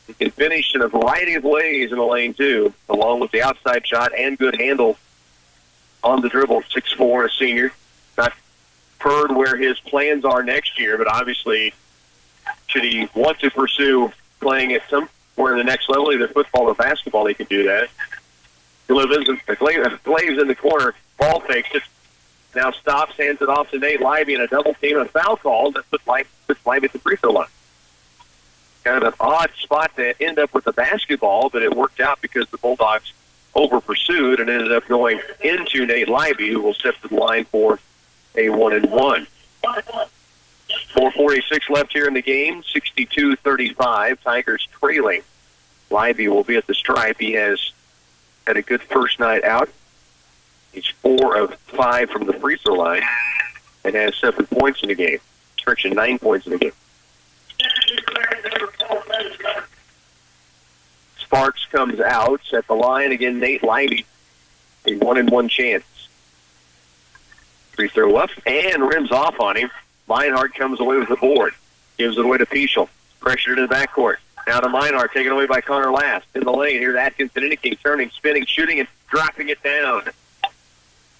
He can finish in a variety of ways in the lane, too, along with the outside shot and good handle on the dribble. 6'4", a senior. Not heard where his plans are next year, but obviously, should he want to pursue playing at somewhere in the next level, either football or basketball, he can do that. Glaves in the corner, ball fakes it. Now stops, hands it off to Nate Libby, and a double team and a foul call that puts Libby at the free throw line. Kind of an odd spot to end up with the basketball, but it worked out because the Bulldogs over-pursued and ended up going into Nate Libby, who will step to the line for a 1-and-1. 4:46 left here in the game, 62-35. Tigers trailing. Libby will be at the stripe. He has had a good first night out. He's 4 of 5 from the free throw line and has 7 points in the game. Stretching 9 points in the game. Sparks comes out at the line. Again, Nate Libby, a 1-and-1 chance. Free throw up and rims off on him. Meinhardt comes away with the board. Gives it away to Pichel. Pressured in the backcourt. Now to Meinhardt, taken away by Connor Last. In the lane, here's Atkinson Inniking, turning, spinning, shooting, and dropping it down.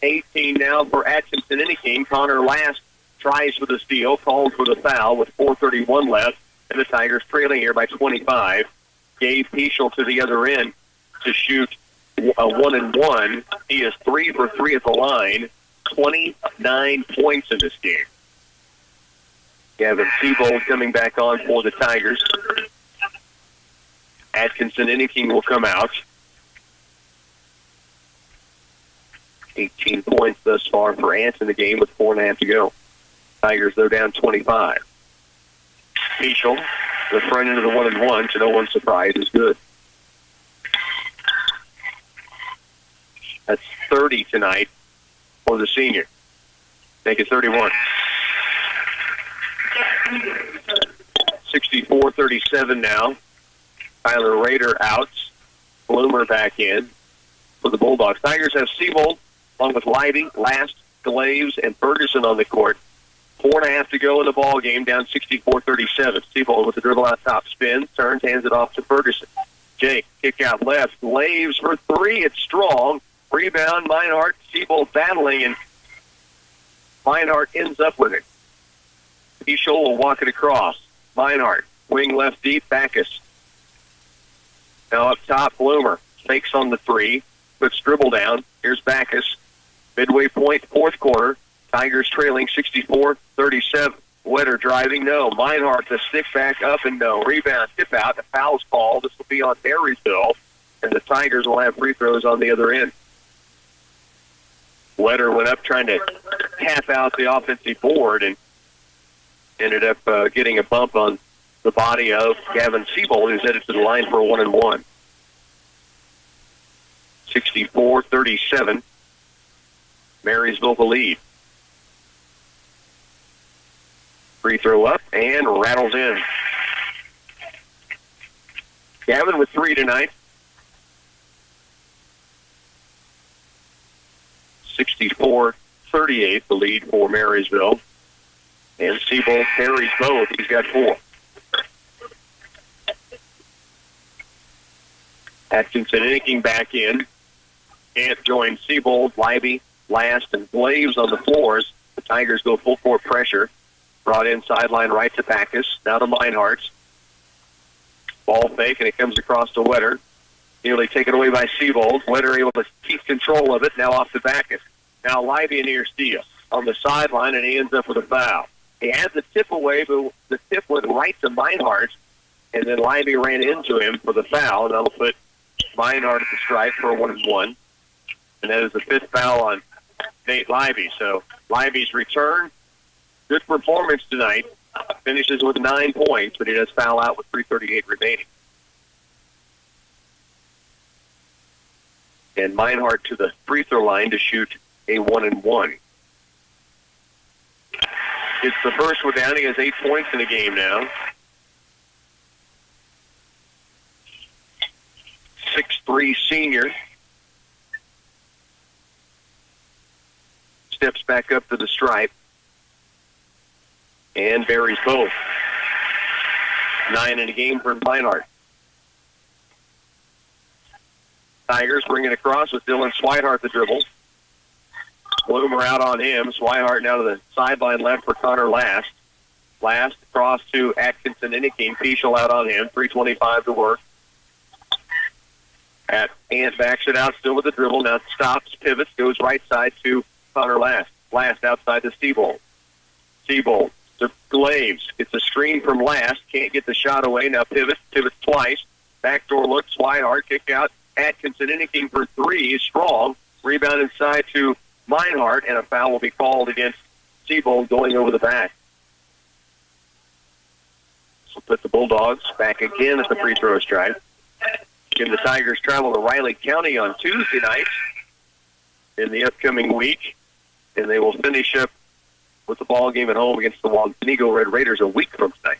18 now for Atkinson Inniking. Connor Last tries for the steal, calls for the foul with 4:31 left, and the Tigers trailing here by 25. Gave Pichel to the other end to shoot a 1-and-1. He is 3 for 3 at the line. 29 points in this game. Gavin Seabold coming back on for the Tigers. Atkinson Inniking will come out. 18 points thus far for Ants in the game with 4.5 to go. Tigers, though, down 25. Pichel, the front end of the 1-and-1, to no one's surprise, is good. That's 30 tonight for the senior. Make it 31. 64-37 now. Tyler Rader out. Bloomer back in for the Bulldogs. Tigers have Seabold along with Libby, Last, Glaves, and Ferguson on the court. 4.5 to go in the ball game, down 64-37. Seabold with the dribble out top, spins, turns, hands it off to Ferguson. Jake, kick out left. Glaves for 3. It's strong. Rebound, Meinhardt, Seabold battling, and Meinhardt ends up with it. Pichel will walk it across. Meinhardt, wing left deep, Backus. Now up top, Bloomer. Fakes on the 3. Puts dribble down. Here's Backus. Midway point, fourth quarter. Tigers trailing 64-37. Wetter driving, no. Meinhardt, the stick back up and no. Rebound, tip out. The foul's called. This will be on Marysville. And the Tigers will have free throws on the other end. Wetter went up trying to tap out the offensive board and ended up getting a bump on the body of Gavin Seabold, who's headed to the line for a 1-and-1. 64-37. Marysville the lead. Free throw up and rattles in. Gavin with 3 tonight. 64-38, the lead for Marysville. And Seabold carries both. He's got 4. Atkinson Inniking back in. Ant joins Seabold, Libby, Last, and Glaves on the floors. The Tigers go full court pressure. Brought in sideline right to Backus. Now to Meinhardt. Ball fake, and it comes across to Wetter. Nearly taken away by Seabold. Wetter able to keep control of it. Now off to Backus. Now Libby and near steal on the sideline, and he ends up with a foul. He had the tip away, but the tip went right to Meinhardt, and then Libby ran into him for the foul, and that'll put Meinhardt at the stripe for a 1-and-1. And that is the 5th foul on Nate Libby. So Libby's return, good performance tonight. Finishes with 9 points, but he does foul out with 3:38 remaining. And Meinhardt to the free throw line to shoot a 1-and-1. Gets the first one down. He has 8 points in the game now. 6'3" senior. Steps back up to the stripe. And buries both. 9 in the game for Meinhardt. Tigers bring it across with Dylan Swihart the dribble. Bloomer out on him. Swihart now to the sideline left for Connor Last. Last across to Atkinson Inniking. Peschel out on him. 3:25 to work. Ant backs it out still with the dribble. Now stops, pivots, goes right side to Connor Last. Last outside to Seabold. Seabold to Glaves. Gets a screen from Last. Can't get the shot away. Now pivots twice. Backdoor look. Swihart kick out. Atkinson Inniking for 3 is strong. Rebound inside to Meinhardt, and a foul will be called against Seabold going over the back. So put the Bulldogs back again at the free throw stripe. Again, the Tigers travel to Riley County on Tuesday night in the upcoming week, and they will finish up with the ball game at home against the Wantenigo Red Raiders a week from tonight.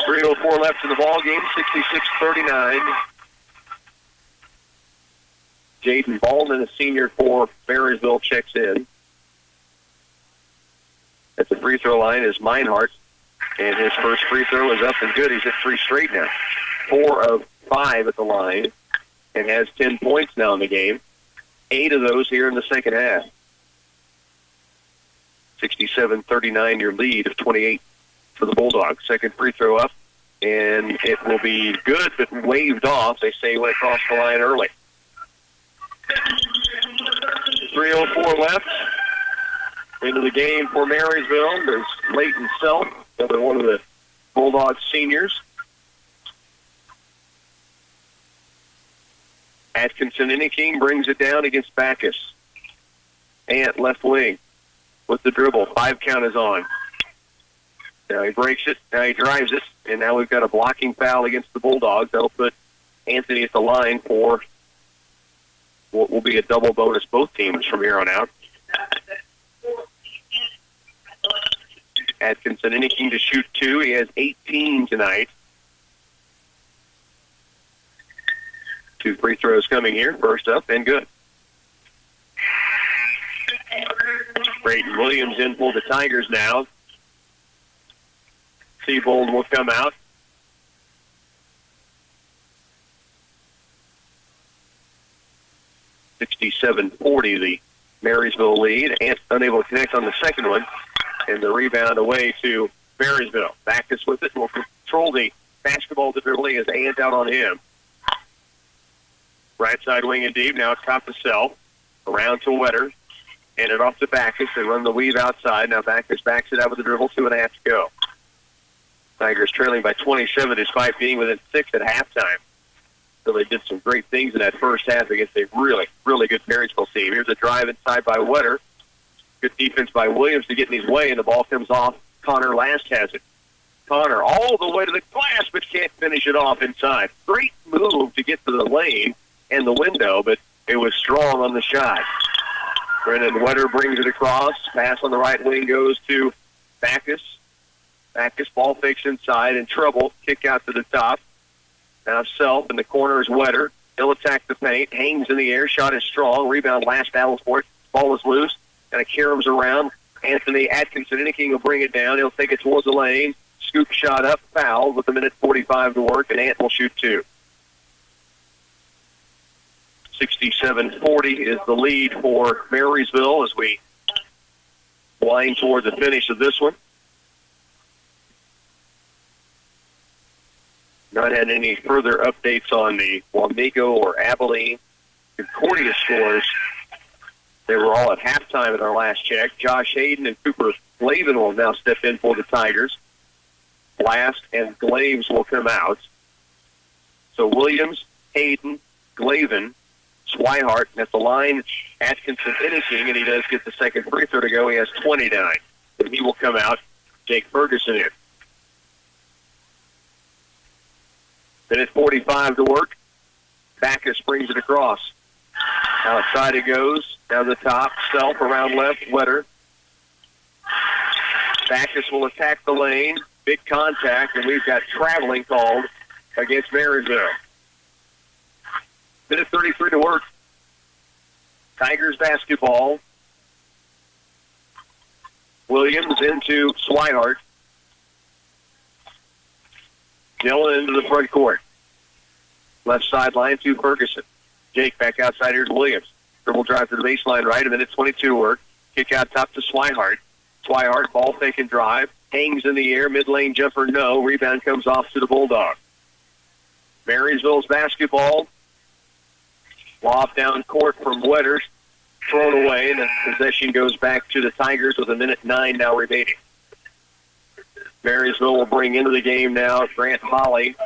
3:04 left in the ball game, 66-39. Jaden Baldwin, a senior for Marysville, checks in. At the free throw line is Meinhardt, and his first free throw is up and good. He's hit 3 straight now. 4 of 5 at the line, and has 10 points now in the game. 8 of those here in the second half. 67-39, your lead of 28 for the Bulldogs. Second free throw up, and it will be good, but waved off. They say he went across the line early. 3:04 left into the game for Marysville. There's Leighton Self, another one of the Bulldogs seniors. Atkinson Inniking brings it down against Backus. Ant left wing with the dribble. 5 count is on. Now he breaks it. Now he drives it. And now we've got a blocking foul against the Bulldogs. That'll put Anthony at the line for what will be a double bonus both teams from here on out. Atkinson Inniking to shoot 2. He has 18 tonight. 2 free throws coming here. First up and good. Brayton Williams in for the Tigers now. Seabold will come out. (67-40) the Marysville lead. Ant unable to connect on the second one. And the rebound away to Marysville. Backus with it. Will control the basketball with the dribbling as Ant out on him. Right side wing and deep. Now it's top to Self. Around to Wetter. And it off to Backus. They run the weave outside. Now Backus backs it out with the dribble. 2.5 to go. Tigers trailing by 27 despite being within 6 at halftime. So they did some great things in that first half against a really, really good Marysville team. Here's a drive inside by Wetter. Good defense by Williams to get in his way, and the ball comes off. Connor Last has it. Connor all the way to the glass, but can't finish it off inside. Great move to get to the lane and the window, but it was strong on the shot. Brennan Wetter brings it across. Pass on the right wing goes to Backus. Backus ball fakes inside in trouble. Kick out to the top. Now Self in the corner is Wetter. He'll attack the paint. Hangs in the air. Shot is strong. Rebound Last battles for it. Ball is loose. Kind of caroms around. Anthony Atkinson Inniking will bring it down. He'll take it towards the lane. Scoop shot up. Foul with 1:45 to work, and Ant will shoot 2. 67-40 is the lead for Marysville as we wind toward the finish of this one. Not had any further updates on the Wamego or Abilene Concordia scores. They were all at halftime at our last check. Josh Hayden and Cooper Glavin will now step in for the Tigers. Blast and Glaves will come out. So Williams, Hayden, Glavin, Swihart at the line, Atkinson finishing, and he does get the second free throw to go. He has 29. And he will come out. Jake Ferguson in. Minute 45 to work. Backus brings it across. Outside it goes. Down the top. Self around left. Wetter. Backus will attack the lane. Big contact, and we've got traveling called against Marysville. Minute 33 to work. Tigers basketball. Williams into Swihart. Dillon into the front court. Left sideline to Ferguson. Jake back outside. Here's Williams. Dribble drive to the baseline right. A minute 22 work. Kick out top to Swihart. Swihart, ball fake and drive. Hangs in the air. Mid-lane jumper, no. Rebound comes off to the Bulldogs. Marysville's basketball. Lob down court from Wetters. Thrown away, and the possession goes back to the Tigers with a minute 9 now remaining. Marysville will bring into the game now Grant Holly.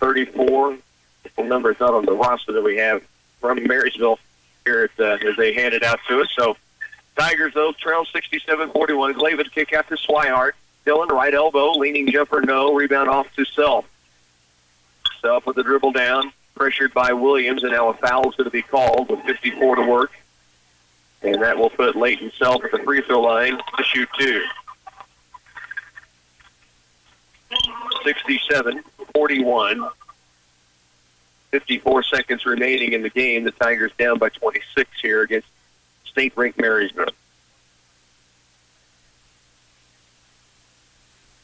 $34. The number is not on the roster that we have from Marysville here as they hand it out to us. So Tigers, though, trail 67-41. Glavin kick out to Swihart. Dillon, right elbow, leaning jumper, no. Rebound off to Self. Self with the dribble down, pressured by Williams, and now a foul is going to be called with 54 to work. And that will put Leighton Self at the free throw line to shoot two. 67-41. 54 seconds remaining in the game. The Tigers down by 26 here against state-ranked Marysville.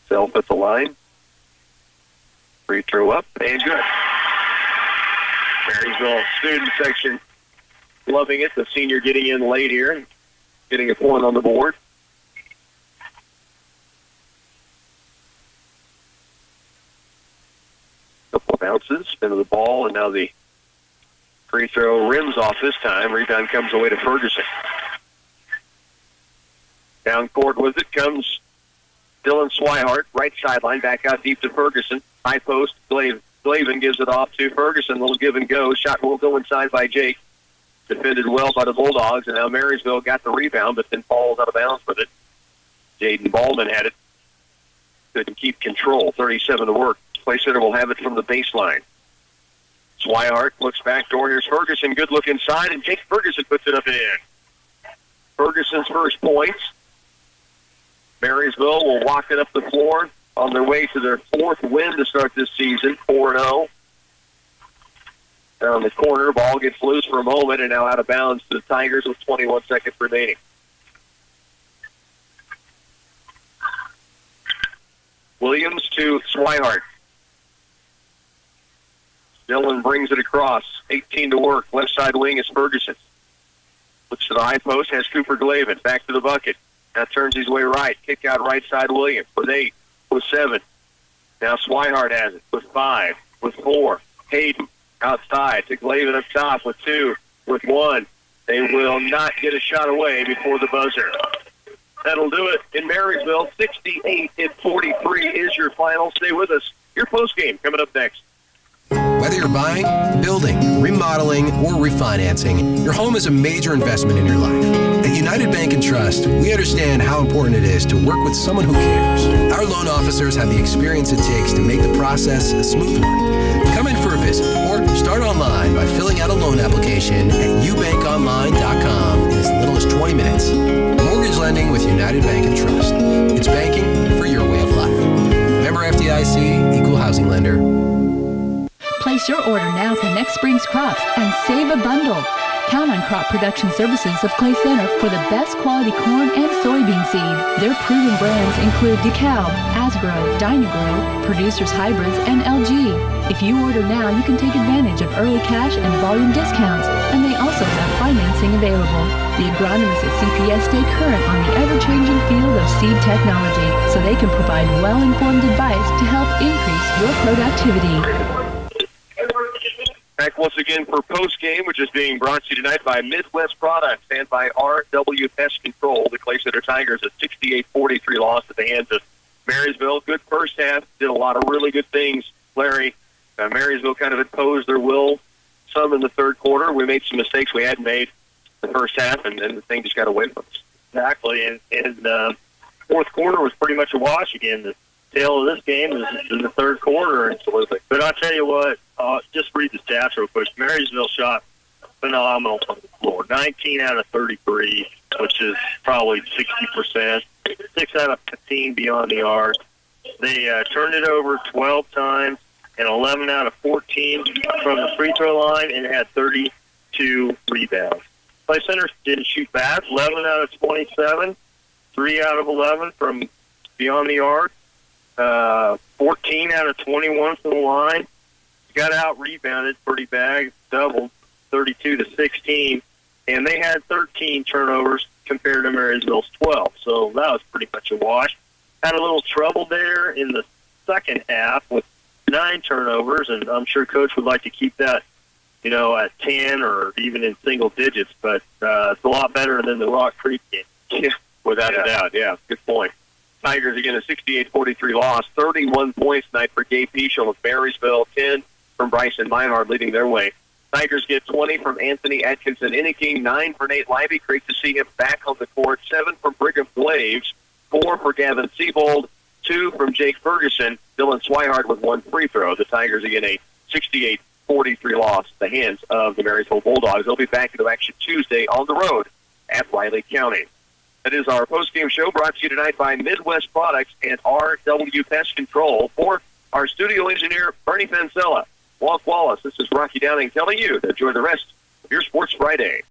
Self at the line. Free throw up and good. Marysville student section loving it. The senior getting in late here, getting a point on the board. Couple of bounces, spin of the ball, and now the free throw rims off this time. Rebound comes away to Ferguson. Down court with it comes Dylan Swihart, right sideline, back out deep to Ferguson. High post, Glavin gives it off to Ferguson. Little give and go. Shot will go inside by Jake. Defended well by the Bulldogs, and now Marysville got the rebound, but then falls out of bounds with it. Jaden Ballman had it. Couldn't keep control. 37 to work. Play center will have it from the baseline. Swihart looks back door. Here's Ferguson. Good look inside, and Jake Ferguson puts it up and in. Ferguson's first points. Marysville will walk it up the floor on their way to their fourth win to start this season, 4-0. Down the corner, ball gets loose for a moment and now out of bounds to the Tigers with 21 seconds remaining. Williams to Swihart. Dillon brings it across. 18 to work. Left side wing is Ferguson. Looks to the high post, has Cooper Glavin. Back to the bucket. Now turns his way right. Kick out right side Williams with 8, with 7. Now Swihart has it with 5, with 4. Hayden outside to Glavin up top with 2, with 1. They will not get a shot away before the buzzer. That'll do it in Marysville. 68-43 is your final. Stay with us. Your postgame coming up next. Whether you're buying, building, remodeling, or refinancing, your home is a major investment in your life. At United Bank and Trust, we understand how important it is to work with someone who cares. Our loan officers have the experience it takes to make the process a smooth one. Come in for a visit or start online by filling out a loan application at ubankonline.com in as little as 20 minutes. Mortgage lending with United Bank and Trust. It's banking for your way of life. Member FDIC, Equal Housing Lender. Place your order now for next spring's crops and save a bundle. Count on Crop Production Services of Clay Center for the best quality corn and soybean seed. Their proven brands include DeKalb, Asgrow, Dynagrow, Producers Hybrids, and LG. If you order now, you can take advantage of early cash and volume discounts, and they also have financing available. The agronomists at CPS stay current on the ever-changing field of seed technology, so they can provide well-informed advice to help increase your productivity. Back once again for post-game, which is being brought to you tonight by Midwest Products and by RW Pest Control. The Clay Center Tigers, a 68-43 loss at the hands of Marysville. Good first half, did a lot of really good things, Larry. Marysville kind of imposed their will some in the third quarter. We made some mistakes we hadn't made the first half, and then the thing just got away from us. Exactly, and fourth quarter was pretty much a wash again. The tail of this game is in the third quarter. Absolutely. But I'll tell you what, just read the stats real quick. Marysville shot phenomenal on the floor. 19 out of 33, which is probably 60%. 6 out of 15 beyond the arc. They turned it over 12 times and 11 out of 14 from the free throw line and had 32 rebounds. Clay Center didn't shoot bad. 11 out of 27, 3 out of 11 from beyond the arc, 14 out of 21 from the line. Got out rebounded pretty bad, doubled 32 to 16, and they had 13 turnovers compared to Marysville's 12. So that was pretty much a wash. Had a little trouble there in the second half with 9 turnovers, and I'm sure Coach would like to keep that, at 10 or even in single digits, but it's a lot better than the Rock Creek game. Yeah, without a doubt, yeah, good point. Tigers again a 68-43 loss, 31 points tonight for Gabe Peschel with Marysville, 10 from Bryson Meinhardt leading their way. Tigers get 20 from Anthony Atkinson Inniking, 9 for Nate Libby. Great to see him back on the court. 7 from Brigham Blaves, 4 for Gavin Siebold, 2 from Jake Ferguson. Dylan Swihart with 1 free throw. The Tigers again a 68-43 loss at the hands of the Marysville Bulldogs. They'll be back into action Tuesday on the road at Riley County. That is our post-game show brought to you tonight by Midwest Products and RW Pest Control. For our studio engineer, Bernie Fancella, Walt Wallace, this is Rocky Downing telling you to enjoy the rest of your Sports Friday.